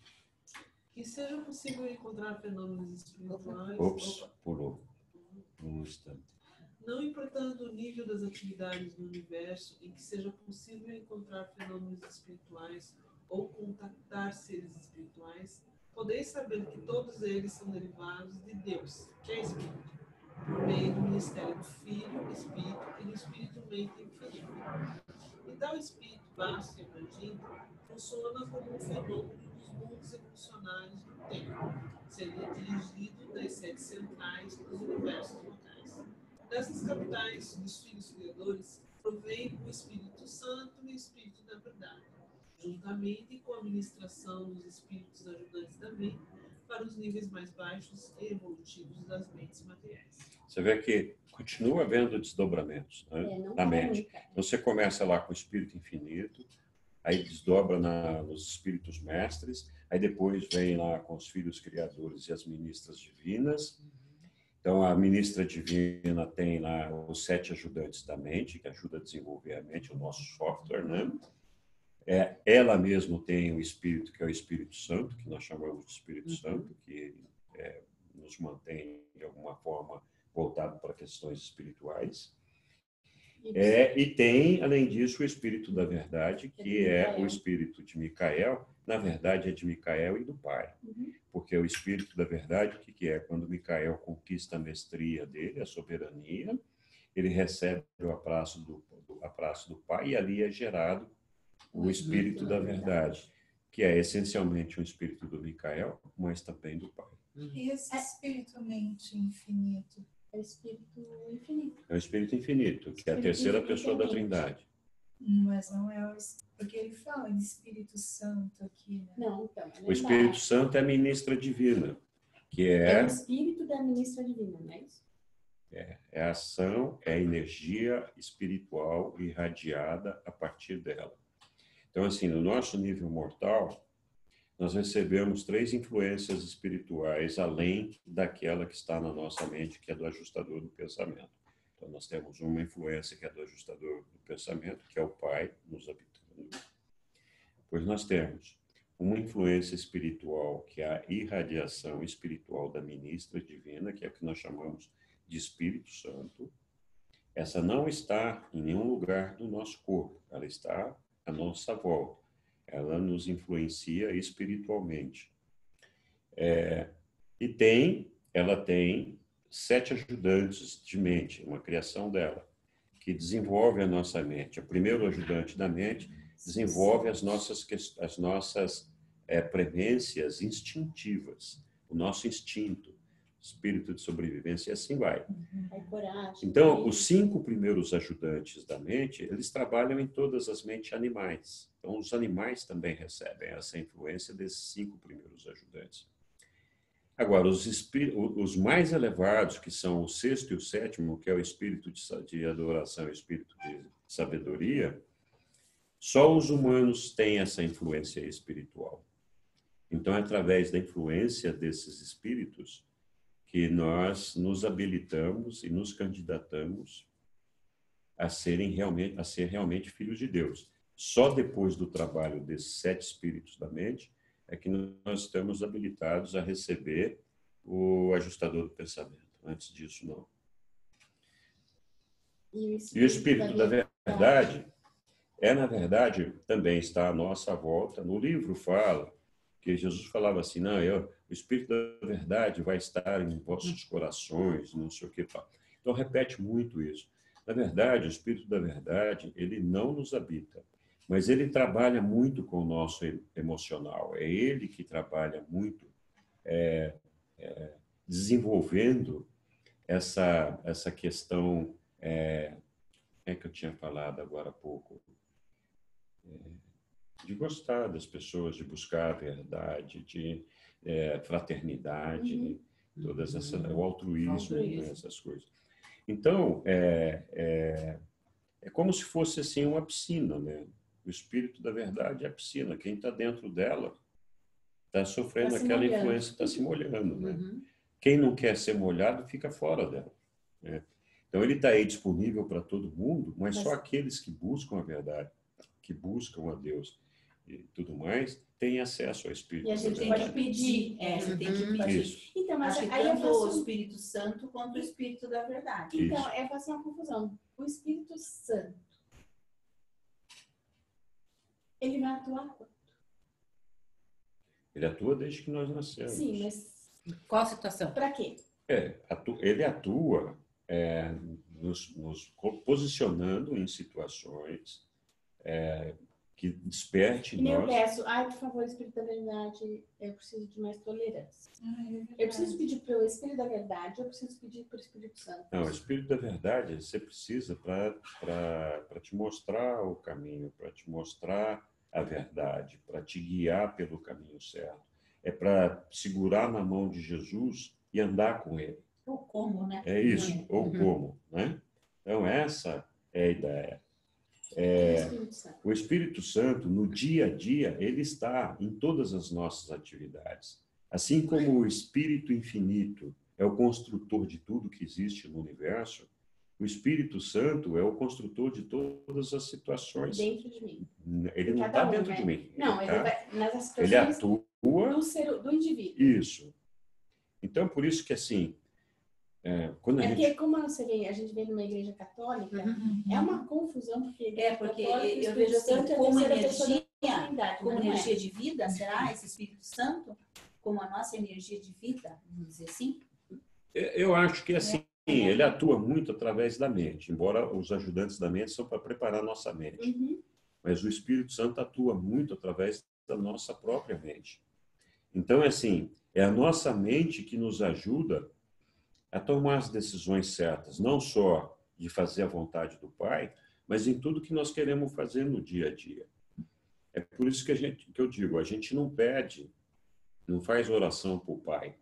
Que seja possível encontrar fenômenos espirituais... Pulou. Um instante. Não importando o nível das atividades no universo em que seja possível encontrar fenômenos espirituais ou contactar seres espirituais, podeis saber que todos eles são derivados de Deus, que é Espírito, por meio do ministério do Filho, Espírito e do Espírito Mente Infinito. E tal Espírito vasto e emergente funciona como um fenômeno dos mundos evolucionários do tempo, sendo dirigido das sedes centrais dos universos locais. Dessas capitais dos Filhos Criadores provém o Espírito Santo e o Espírito da Verdade, juntamente com a administração dos espíritos ajudantes da mente para os níveis mais baixos e evolutivos das mentes materiais. Você vê que continua havendo desdobramentos, né, na mente. Então, você começa lá com o Espírito Infinito, aí desdobra nos Espíritos Mestres, aí depois vem lá com os Filhos Criadores e as Ministras Divinas. Então, a Ministra Divina tem lá os 7 ajudantes da mente, que ajuda a desenvolver a mente, o nosso software, né? Ela mesma tem o Espírito, que é o Espírito Santo, que nós chamamos de Espírito Santo, que nos mantém, de alguma forma, voltado para questões espirituais. E tem, além disso, o Espírito da Verdade, que é o Espírito de Micael. Na verdade, é de Micael e do Pai. Porque o Espírito da Verdade, o que é? Quando Micael conquista a mestria dele, a soberania, ele recebe o apraço do Pai e ali é gerado o Espírito da Verdade, que é essencialmente um Espírito do Micael, mas também do Pai. E esse Espírito Mente Infinito? É o Espírito Infinito. É o Espírito Infinito, que é a terceira pessoa da Trindade. Mas não é o... Porque ele fala de Espírito Santo aqui, né? Não, então... O Espírito Santo é a Ministra Divina, que é o Espírito da Ministra Divina, não é isso? É a ação, é a energia espiritual irradiada a partir dela. Então, assim, no nosso nível mortal, nós recebemos 3 influências espirituais além daquela que está na nossa mente, que é do ajustador do pensamento. Então, nós temos uma influência que é do ajustador do pensamento, que é o Pai nos habitando. Pois nós temos uma influência espiritual, que é a irradiação espiritual da ministra divina, que é o que nós chamamos de Espírito Santo. Essa não está em nenhum lugar do nosso corpo, ela está à nossa volta. Ela nos influencia espiritualmente. Ela tem 7 ajudantes de mente, uma criação dela, que desenvolve a nossa mente. O primeiro ajudante da mente desenvolve as nossas premências instintivas, o nosso instinto, espírito de sobrevivência, e assim vai. Então, os 5 primeiros ajudantes da mente, eles trabalham em todas as mentes animais. Então, os animais também recebem essa influência desses 5 primeiros ajudantes. Agora, os mais elevados, que são o 6º e o 7º, que é o espírito de adoração e o espírito de sabedoria, só os humanos têm essa influência espiritual. Então, é através da influência desses espíritos que nós nos habilitamos e nos candidatamos a ser realmente filhos de Deus. Só depois do trabalho desses 7 espíritos da mente é que nós estamos habilitados a receber o ajustador do pensamento. Antes disso, não. E o espírito da verdade na verdade, também está à nossa volta. No livro fala que Jesus falava assim, não, o Espírito da verdade vai estar em vossos corações, não sei o que. Então, repete muito isso. Na verdade, o Espírito da verdade, ele não nos habita, mas ele trabalha muito com o nosso emocional. É ele que trabalha muito desenvolvendo essa questão que eu tinha falado agora há pouco, de gostar das pessoas, de buscar a verdade, de fraternidade, todas o altruísmo, né, essas coisas. Então, é como se fosse assim uma piscina, né? O espírito da verdade é a piscina. Quem está dentro dela está sofrendo aquela influência, está se molhando, né? Quem não quer ser molhado fica fora dela, né? Então, ele está aí disponível para todo mundo, mas só aqueles que buscam a verdade, que buscam a Deus e tudo mais, têm acesso ao Espírito. E a gente tem que pedir. Você tem que pedir. Isso. Então, mas aí tanto o Espírito Santo quanto o Espírito da verdade. Então, eu faço uma confusão. O Espírito Santo, ele vai atuar quando? Ele atua desde que nós nascemos. Sim, mas... Qual situação? Para quê? Ele atua nos posicionando em situações que desperte nós. Eu peço, por favor, Espírito da Verdade, eu preciso de mais tolerância. Eu preciso pedir para o Espírito da Verdade, eu preciso pedir para o Espírito Santo. Não, o Espírito da Verdade você precisa para te mostrar o caminho, para te mostrar a verdade, para te guiar pelo caminho certo. É para segurar na mão de Jesus e andar com ele. Ou como, né? É isso, ou como, né? Então, essa é a ideia. O Espírito Santo, no dia a dia, ele está em todas as nossas atividades. Assim como o Espírito Infinito é o construtor de tudo que existe no universo, o Espírito Santo é o construtor de todas as situações. Dentro de mim. Ele não está dentro de mim. Não, ele vai nas situações ele atua do indivíduo. Isso. Então, por isso que, assim, quando porque como você vê, a gente vê numa igreja católica, é uma confusão, porque eu vejo assim, como energia de vida, será esse Espírito Santo? Como a nossa energia de vida, vamos dizer assim? Eu acho que, assim, ele atua muito através da mente, embora os ajudantes da mente são para preparar a nossa mente. Mas o Espírito Santo atua muito através da nossa própria mente. Então, assim, é a nossa mente que nos ajuda a tomar as decisões certas, não só de fazer a vontade do Pai, mas em tudo que nós queremos fazer no dia a dia. É por isso que eu digo, a gente não pede, não faz oração para o Pai.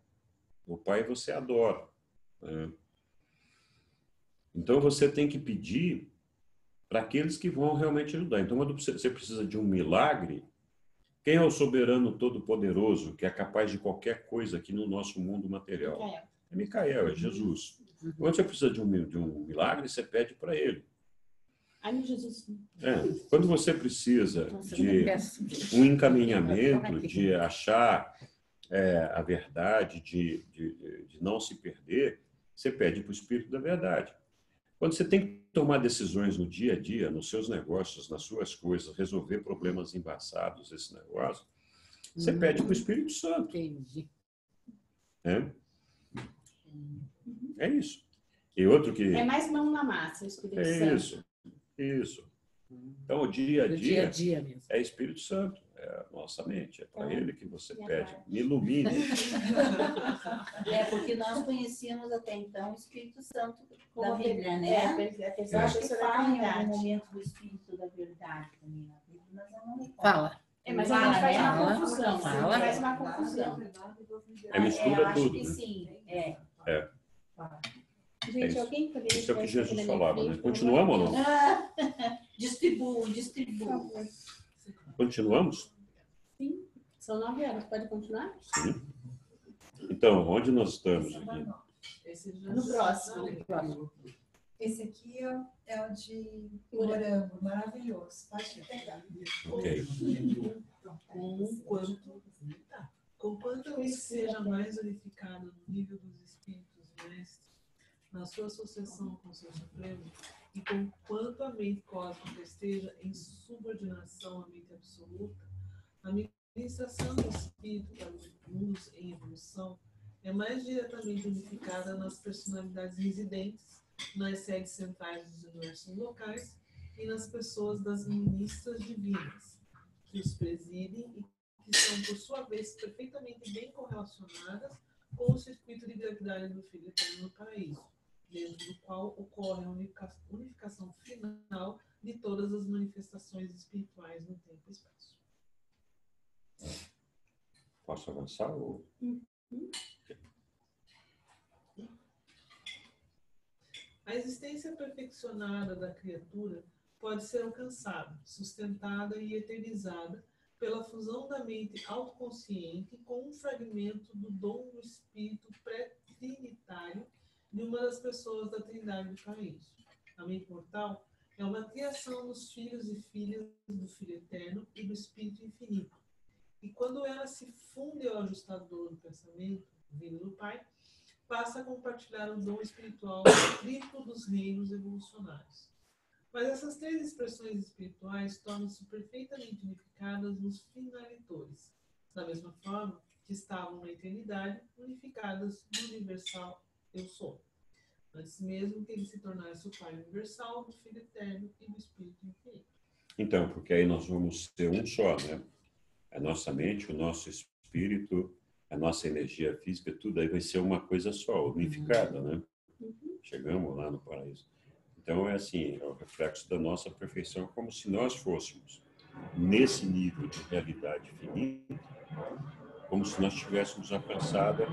O Pai você adora, né? Então, você tem que pedir para aqueles que vão realmente ajudar. Então, quando você precisa de um milagre, quem é o soberano todo-poderoso, que é capaz de qualquer coisa aqui no nosso mundo material? Micael. É Micael, é Jesus. Quando você precisa de um milagre, você pede para ele. Ai, meu Jesus. Quando você precisa de um encaminhamento, de achar a verdade, de não se perder, você pede para o Espírito da Verdade. Quando você tem que tomar decisões no dia a dia, nos seus negócios, nas suas coisas, resolver problemas embaçados, esse negócio, você pede para o Espírito Santo. Entendi. É isso. E outro que... É mais mão na massa, o Espírito Santo. Isso. Então, o dia a dia mesmo. é Espírito Santo, é a nossa mente, é para ele que você pede. Me ilumine. Porque nós conhecíamos até então o Espírito Santo Como da Bíblia, né? Eu acho que fala em algum momento do Espírito da Verdade também na Bíblia, mas eu não me Fala. Mas a gente faz uma Fala. confusão. Fala. Faz uma confusão. Mistura tudo. Que Né? sim. Gente, alguém poderia... Isso é o que Jesus falava, né? Continuamos ou não? Distribuo. Continuamos? Sim. São 9 horas. Pode continuar? Sim. Então, onde nós estamos aqui? No próximo. Esse aqui é o de morango, maravilhoso. Pode pegar. Ok. Conquanto a vez seja mais unificado no nível dos espíritos mestres, na sua associação com o seu Supremo, e conquanto a mente cósmica esteja em subordinação à mente absoluta, a ministração do espírito para os mundos em evolução é mais diretamente unificada nas personalidades residentes, nas sedes centrais dos universos locais e nas pessoas das ministras divinas, que os presidem e que são, por sua vez, perfeitamente bem correlacionadas com o circuito de gravidade do Filho Eterno no Paraíso, dentro do qual ocorre a unificação final de todas as manifestações espirituais no tempo e espaço. Posso avançar? Ou... A existência perfeccionada da criatura pode ser alcançada, sustentada e eternizada pela fusão da mente autoconsciente com um fragmento do dom do espírito pré-trinitário de uma das pessoas da Trindade do Paraíso. A mente mortal é uma criação dos filhos e filhas do Filho Eterno e do Espírito Infinito. E quando ela se funde ao ajustador do pensamento, vindo do Pai, passa a compartilhar o dom espiritual triplo dos reinos evolucionários. Mas essas três expressões espirituais tornam-se perfeitamente unificadas nos finalitores, da mesma forma que estavam na eternidade unificadas no universal Eu Sou, antes mesmo que ele se tornasse o Pai universal, do Filho Eterno e do Espírito Infinito. Então, porque aí nós vamos ser um só, né? A nossa mente, o nosso espírito, a nossa energia física, tudo aí vai ser uma coisa só, unificada, né? Chegamos lá no paraíso. Então, é assim, é o reflexo da nossa perfeição, como se nós fôssemos nesse nível de realidade finita, como se nós tivéssemos alcançado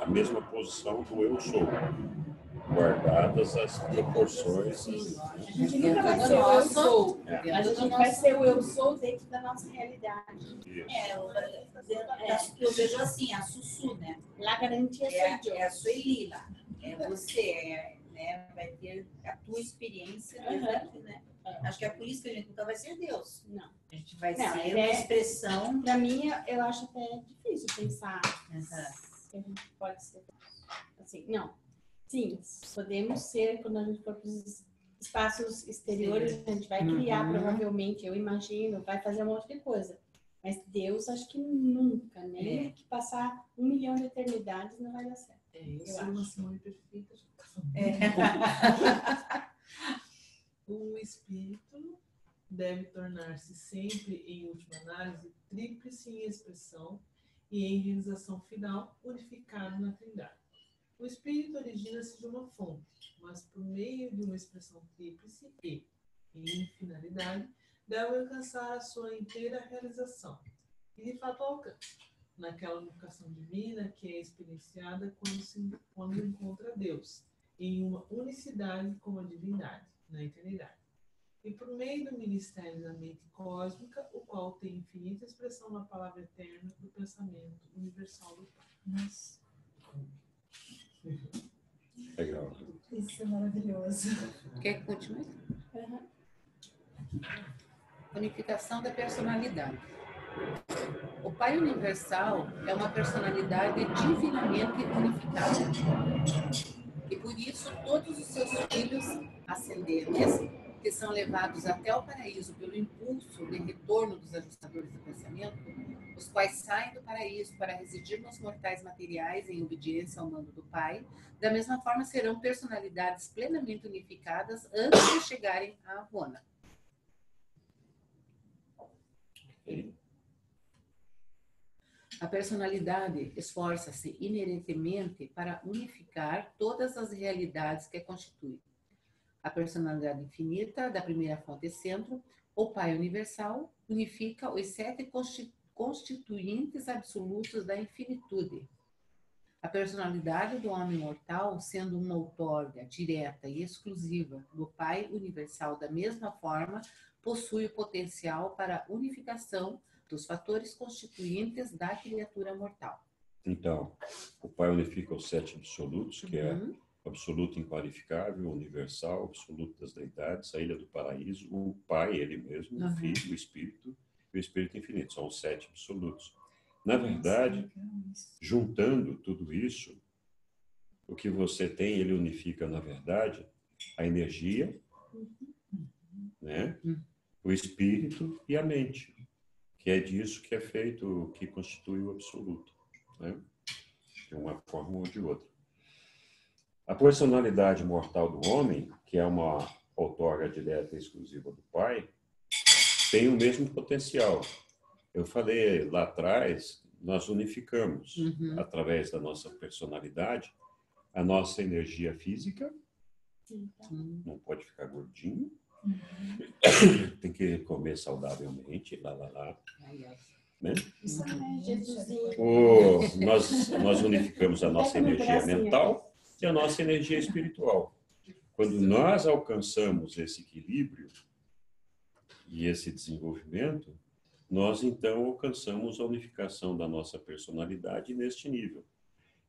a mesma posição do eu sou, guardadas as proporções. A gente nunca vai ser o eu sou, mas a gente vai ser o eu sou dentro da nossa realidade. Eu vejo assim, a Sussu, né? La garantia é a Sueli lá. É você, né? Vai ter a tua experiência, né? Acho que é por isso que a gente nunca vai ser Deus. Não. A gente vai ser uma expressão. Para mim, eu acho até difícil pensar que a gente pode ser. Assim, não. Sim, podemos ser quando a gente for para os espaços exteriores, a gente vai criar, provavelmente, eu imagino, vai fazer um monte de coisa. Mas Deus, acho que nunca, nem que passar 1 milhão de eternidades não vai dar certo. Isso é uma Simone perfeita. O espírito deve tornar-se sempre, em última análise, tríplice em expressão e em realização final, unificado na Trindade. O espírito origina-se de uma fonte, mas por meio de uma expressão tríplice e, em finalidade, deve alcançar a sua inteira realização. E de fato alcança, naquela unificação divina que é experienciada quando encontra Deus, em uma unicidade com a divindade, na eternidade. E por meio do ministério da mente cósmica, o qual tem infinita expressão na palavra eterna do pensamento universal do Pai. Nossa. Legal. Isso é maravilhoso. Quer que continue? Unificação da personalidade. O Pai Universal é uma personalidade divinamente unificada. E por isso todos os seus filhos ascendentes, que são levados até o paraíso pelo impulso de retorno dos ajustadores do pensamento, os quais saem do paraíso para residir nos mortais materiais em obediência ao mando do Pai, da mesma forma serão personalidades plenamente unificadas antes de chegarem à Avona. A personalidade esforça-se inerentemente para unificar todas as realidades que a constituem. A personalidade infinita da primeira fonte centro, o Pai Universal, unifica os 7 constituintes absolutos da infinitude. A personalidade do homem mortal, sendo uma outorga direta e exclusiva do Pai Universal da mesma forma, possui o potencial para a unificação dos fatores constituintes da criatura mortal. Então, o Pai unifica os 7 absolutos, que é absoluto inqualificável, universal, absoluto das deidades, a ilha do paraíso, o Pai, ele mesmo, o Filho, o Espírito e o Espírito infinito. São os 7 absolutos. Na verdade, juntando tudo isso, o que você tem, ele unifica, na verdade, a energia, né? O espírito e a mente, que é disso que é feito, que constitui o absoluto, né? De uma forma ou de outra. A personalidade mortal do homem, que é uma outorga direta e exclusiva do Pai, tem o mesmo potencial. Eu falei lá atrás, nós unificamos, através da nossa personalidade, a nossa energia física, não pode ficar gordinho, tem que comer saudavelmente, né? Nós unificamos a nossa energia mental e a nossa energia espiritual. Quando nós alcançamos esse equilíbrio e esse desenvolvimento, nós então alcançamos a unificação da nossa personalidade neste nível.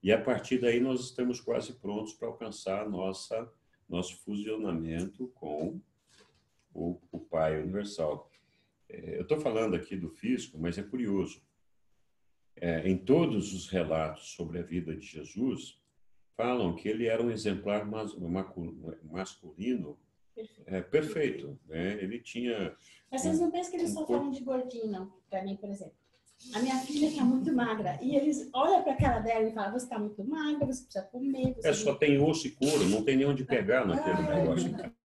E a partir daí nós estamos quase prontos para alcançar nosso fusionamento com o Pai Universal. Eu estou falando aqui do físico, mas é curioso. Em todos os relatos sobre a vida de Jesus, falam que ele era um exemplar masculino perfeito. Né? Ele tinha... Mas vocês não pensam que eles só falam de gordinho, não? Para mim, por exemplo. A minha filha está muito magra. E eles olham para a cara dela e falam, você está muito magra, você precisa comer. Só tem osso e couro, não tem nem onde pegar naquele negócio.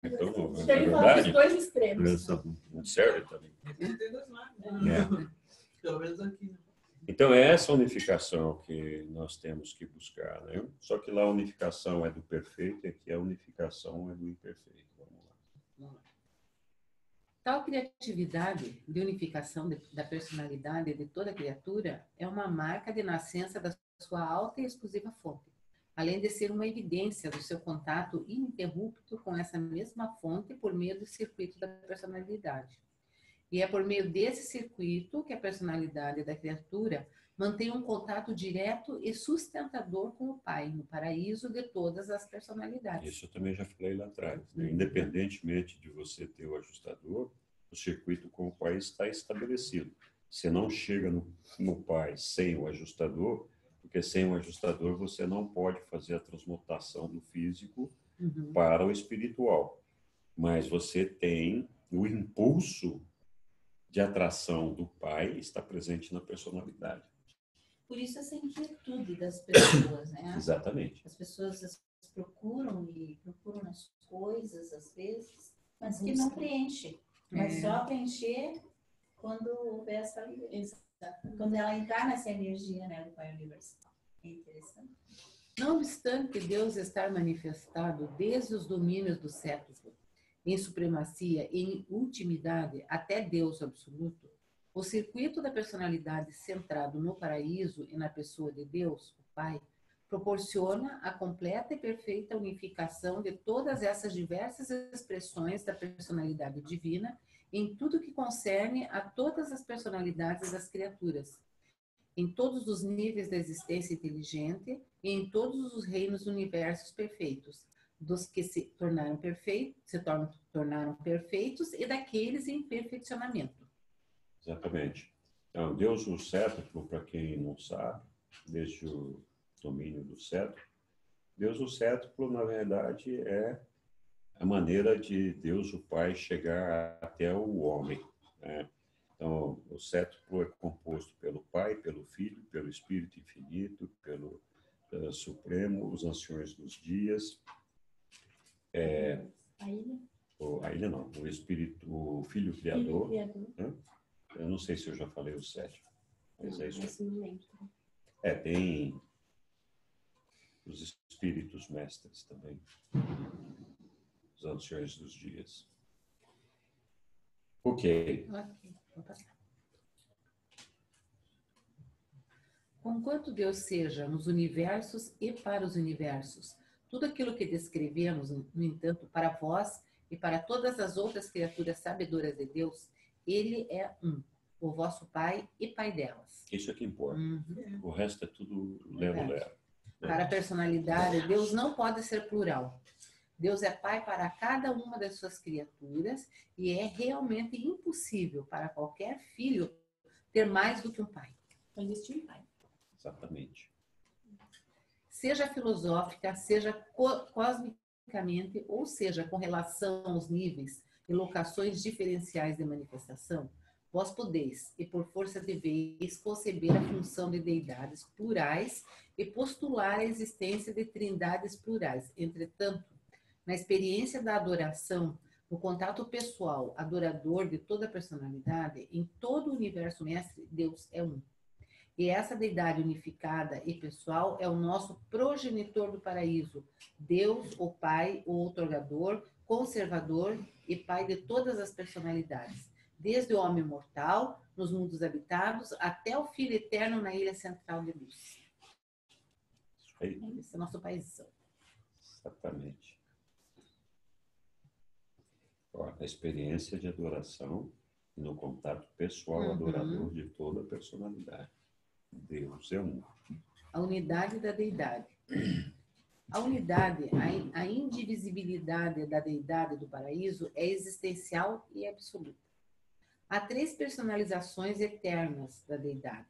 Então, na ele fala dos dois extremos. Não serve também. Pelo menos aqui. Então, é essa unificação que nós temos que buscar, né? Só que lá a unificação é do perfeito e aqui a unificação é do imperfeito. Vamos lá. Tal criatividade de unificação da personalidade de toda criatura é uma marca de nascença da sua alta e exclusiva fonte, além de ser uma evidência do seu contato ininterrupto com essa mesma fonte por meio do circuito da personalidade. E é por meio desse circuito que a personalidade da criatura mantém um contato direto e sustentador com o Pai, no paraíso de todas as personalidades. Isso eu também já falei lá atrás. Né? Independentemente de você ter o ajustador, o circuito com o Pai está estabelecido. Você não chega no Pai sem o ajustador, porque sem o ajustador você não pode fazer a transmutação do físico para o espiritual. Mas você tem o impulso de atração do Pai, está presente na personalidade. Por isso essa inquietude das pessoas, né? Exatamente. As pessoas procuram as coisas, às vezes, mas que não preenche. Mas só preencher quando houver essa livre. Quando ela entrar nessa energia, né, do Pai Universal. É interessante. Não obstante Deus estar manifestado desde os domínios do século, em supremacia e em ultimidade até Deus absoluto, o circuito da personalidade centrado no paraíso e na pessoa de Deus, o Pai, proporciona a completa e perfeita unificação de todas essas diversas expressões da personalidade divina em tudo que concerne a todas as personalidades das criaturas, em todos os níveis da existência inteligente e em todos os reinos do universo perfeitos, dos que se tornaram perfeitos e daqueles em perfeccionamento. Exatamente. Então, Deus o cétuplo, para quem não sabe, desde o domínio do cetro, Deus o cétuplo, na verdade, é a maneira de Deus o Pai chegar até o homem, né? Então, o cétuplo é composto pelo Pai, pelo Filho, pelo Espírito Infinito, pelo Supremo, os anciões dos dias. A ilha? A ilha não, o Espírito, o Filho Criador. Né? Eu não sei se eu já falei o sétimo, mas é isso. Não lembro. Tem os Espíritos Mestres também, os anciões dos dias. Ok. Vou passar. Conquanto Deus seja nos universos e para os universos, tudo aquilo que descrevemos, no entanto, para vós e para todas as outras criaturas sabedoras de Deus, Ele é um, o vosso Pai e Pai delas. Isso é que importa. O resto é tudo lero-lero. Para a personalidade, Deus não pode ser plural. Deus é Pai para cada uma das suas criaturas e é realmente impossível para qualquer filho ter mais do que um pai. Então, existe um pai. Exatamente. Seja filosófica, seja cosmicamente, ou seja, com relação aos níveis e locações diferenciais de manifestação, vós podeis, e por força de vez, conceber a função de deidades plurais e postular a existência de trindades plurais. Entretanto, na experiência da adoração, no contato pessoal, adorador de toda a personalidade, em todo o universo mestre, Deus é um. E essa deidade unificada e pessoal é o nosso progenitor do paraíso, Deus, o Pai, o outorgador, conservador e Pai de todas as personalidades, desde o homem mortal, nos mundos habitados, até o Filho eterno na ilha central de luz. Esse é o nosso paizão. Exatamente. A experiência de adoração no contato pessoal adorador de toda a personalidade. Deus é um. A unidade da deidade. A unidade, a indivisibilidade da deidade do paraíso é existencial e absoluta. Há 3 personalizações eternas da deidade: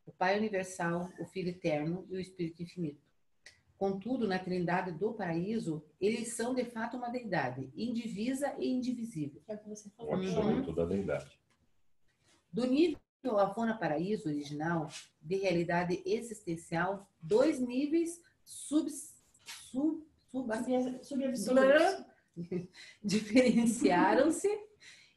o Pai universal, o Filho eterno e o Espírito infinito. Contudo, na trindade do paraíso, eles são de fato uma deidade, indivisa e indivisível. É o que você falou. O absoluto da deidade. Do nível Avona Paraíso original, de realidade existencial, 2 níveis diferenciaram-se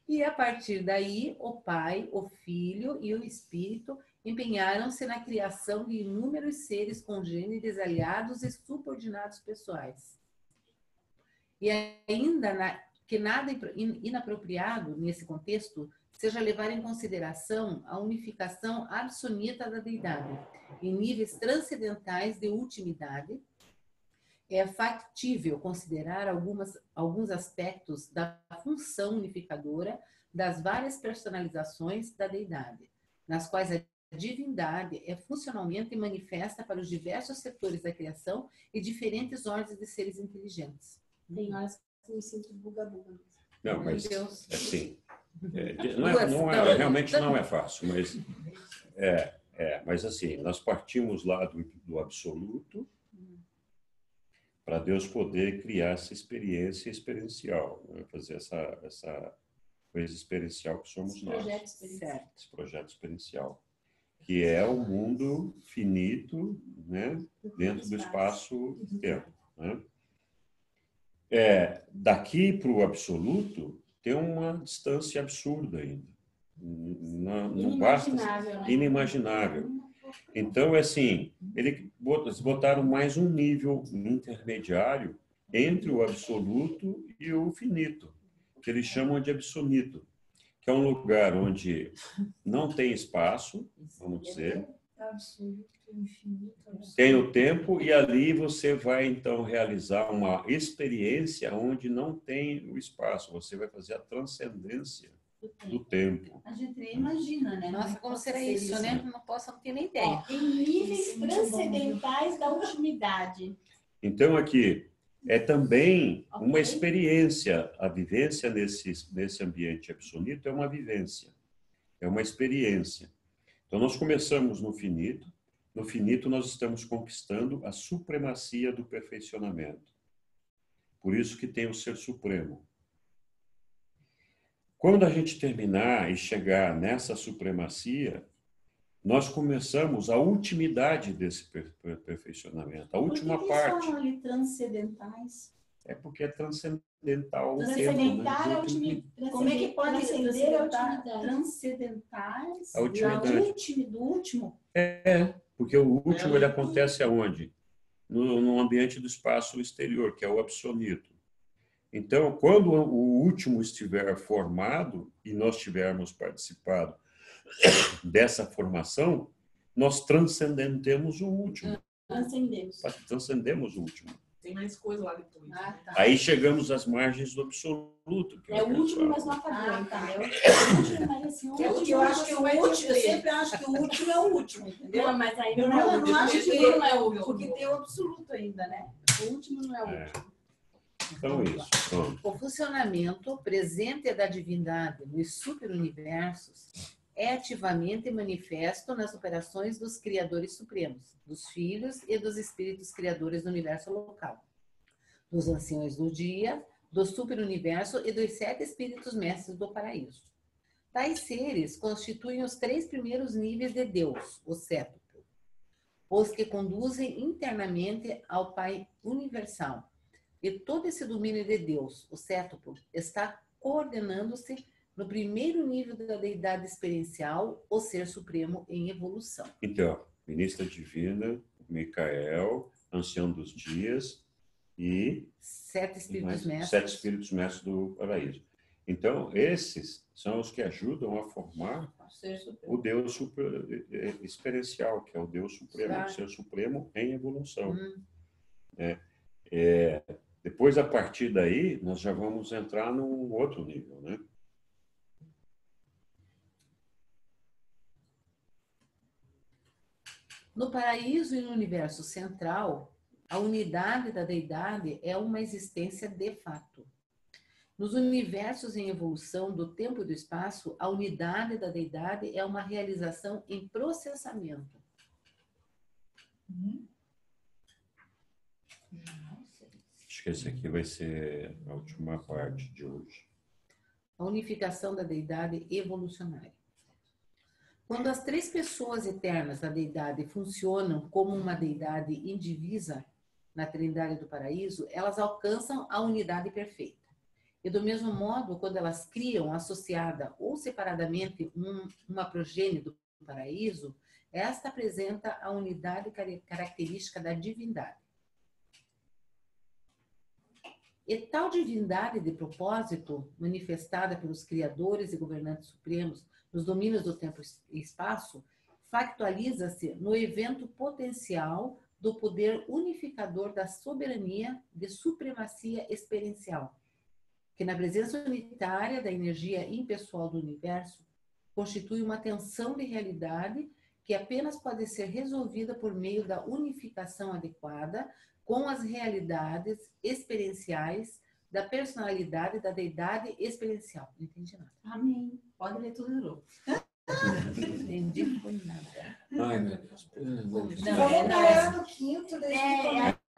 e, a partir daí, o Pai, o Filho e o Espírito empenharam-se na criação de inúmeros seres congêneres, aliados e subordinados pessoais. E ainda que nada inapropriado nesse contexto seja levar em consideração a unificação absoluta da deidade em níveis transcendentais de ultimidade, é factível considerar alguns aspectos da função unificadora das várias personalizações da deidade, nas quais a divindade é funcionalmente manifesta para os diversos setores da criação e diferentes ordens de seres inteligentes. Tem horas que eu me sinto buga-buga. Não, mas Deus. assim, realmente não é fácil, mas assim, nós partimos lá do absoluto para Deus poder criar essa experiência experiencial, né? Fazer essa coisa experiencial que somos nós. Esse projeto experiencial, que é o mundo finito, né? Dentro do espaço-tempo. Né? Daqui para o absoluto tem uma distância absurda ainda. Não basta, inimaginável. Então, assim, eles botaram mais um nível intermediário entre o absoluto e o finito, que eles chamam de absoluto, que é um lugar onde não tem espaço, vamos dizer, Absoluto, infinito, absoluto. Tem o tempo e ali você vai, então, realizar uma experiência onde não tem o espaço. Você vai fazer a transcendência do tempo. A gente nem imagina, né? Nossa, como será isso, né? Não ter nem ideia. Ó, em níveis transcendentais da ultimidade. Então, aqui, é também uma experiência. A vivência nesse ambiente absoluto é uma vivência. É uma experiência. Então, nós começamos no finito. No finito, nós estamos conquistando a supremacia do perfeccionamento. Por isso que tem o Ser Supremo. Quando a gente terminar e chegar nessa supremacia, nós começamos a ultimidade desse perfeccionamento, a última parte. Por que falam ali transcendentais? É porque é transcendental. Transcendental é a ultimidade. Como é que pode transcender a ultimidade? Transcendentais? A ultimidade. Do último? Porque o último ele acontece aonde? No ambiente do espaço exterior, que é o absoluto. Então, quando o último estiver formado e nós tivermos participado dessa formação, nós transcendemos o último. Transcendemos o último. Tem mais coisa lá depois. Tá. Aí chegamos às margens do absoluto. Que é o último, mas não acabou, entendeu? O último, mas assim, eu acho que o último, eu sempre acho que o último é o último, entendeu? Não, mas aí Eu não é o não último. acho que não é o último, porque tem o absoluto ainda, né? O último não é o último. Então, isso. Pronto. O funcionamento presente da divindade nos superuniversos é ativamente manifesto nas operações dos criadores supremos, dos filhos e dos espíritos criadores do universo local, dos anciões do dia, do superuniverso e dos 7 espíritos mestres do paraíso. Tais seres constituem os 3 primeiros níveis de Deus, o sétuplo, os que conduzem internamente ao Pai universal. E todo esse domínio de Deus, o sétuplo, está coordenando-se no primeiro nível da deidade experiencial, o Ser Supremo em evolução. Então, Ministra Divina, Micael, Ancião dos Dias e 7 espíritos mestres. 7 espíritos mestres do paraíso. Então, esses são os que ajudam a formar o Deus experiencial, que é o Deus Supremo, o Ser Supremo em evolução. Depois, a partir daí, nós já vamos entrar num outro nível, né? No paraíso e no universo central, a unidade da deidade é uma existência de fato. Nos universos em evolução do tempo e do espaço, a unidade da deidade é uma realização em processamento. Acho que esse aqui vai ser a última parte de hoje. A unificação da deidade evolucionária. Quando as 3 pessoas eternas da deidade funcionam como uma deidade indivisa na Trindade do Paraíso, elas alcançam a unidade perfeita. E do mesmo modo, quando elas criam associada ou separadamente uma progênie do Paraíso, esta apresenta a unidade característica da divindade. E tal divindade de propósito, manifestada pelos criadores e governantes supremos nos domínios do tempo e espaço, factualiza-se no evento potencial do poder unificador da soberania de supremacia experiencial, que na presença unitária da energia impessoal do universo constitui uma tensão de realidade que apenas pode ser resolvida por meio da unificação adequada com as realidades experienciais da personalidade da deidade experiencial. Não entendi nada. Amém. Pode ler tudo de novo. Não entendi nada. Ai, meu Deus. Vamos parar no quinto,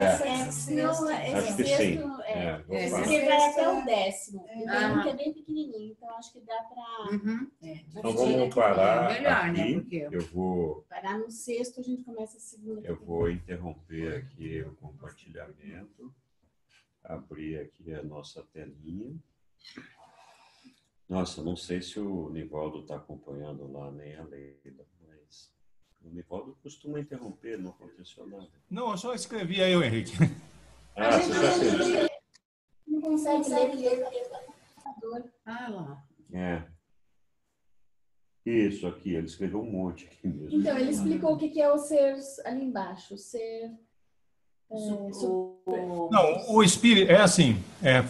Acho que sim. Porque vai até o 10º. Então, que é bem pequenininho. Então, acho que dá para... Então, vamos parar melhor, aqui. Né? Porque... Eu vou... Parar no 6º, a gente começa a segunda. Eu vou interromper aqui o compartilhamento. Abrir aqui a nossa telinha. Nossa, não sei se o Nivaldo está acompanhando lá, nem a Leila, mas o Nivaldo costuma interromper, não aconteceu nada. Não, eu só escrevi aí, Henrique. Ah, você já fez. Não consegue ler. Ah, lá. Isso, aqui, ele escreveu um monte aqui mesmo. Então, ele explicou o que é o ser ali embaixo, o ser... Não, o Espírito é assim,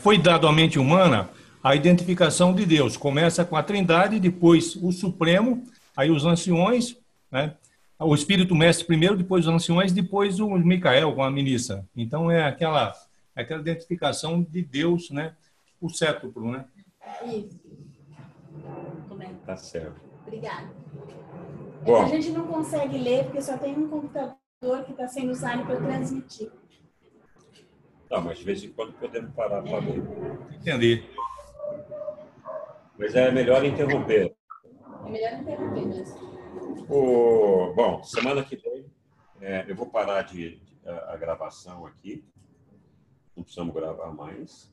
foi dado à mente humana a identificação de Deus. Começa com a Trindade, depois o Supremo, aí os anciões, né? O Espírito Mestre primeiro, depois os anciões, depois o Micael com a ministra. Então é aquela identificação de Deus, né? O cétuplo, né? Isso. Tá certo. Obrigada. Bom. A gente não consegue ler porque só tem um computador que está sendo usado para transmitir. Tá, mas de vez em quando podemos parar para ler. Entendi. Mas é melhor interromper. É melhor interromper mesmo. Bom, semana que vem eu vou parar a gravação aqui. Não precisamos gravar mais.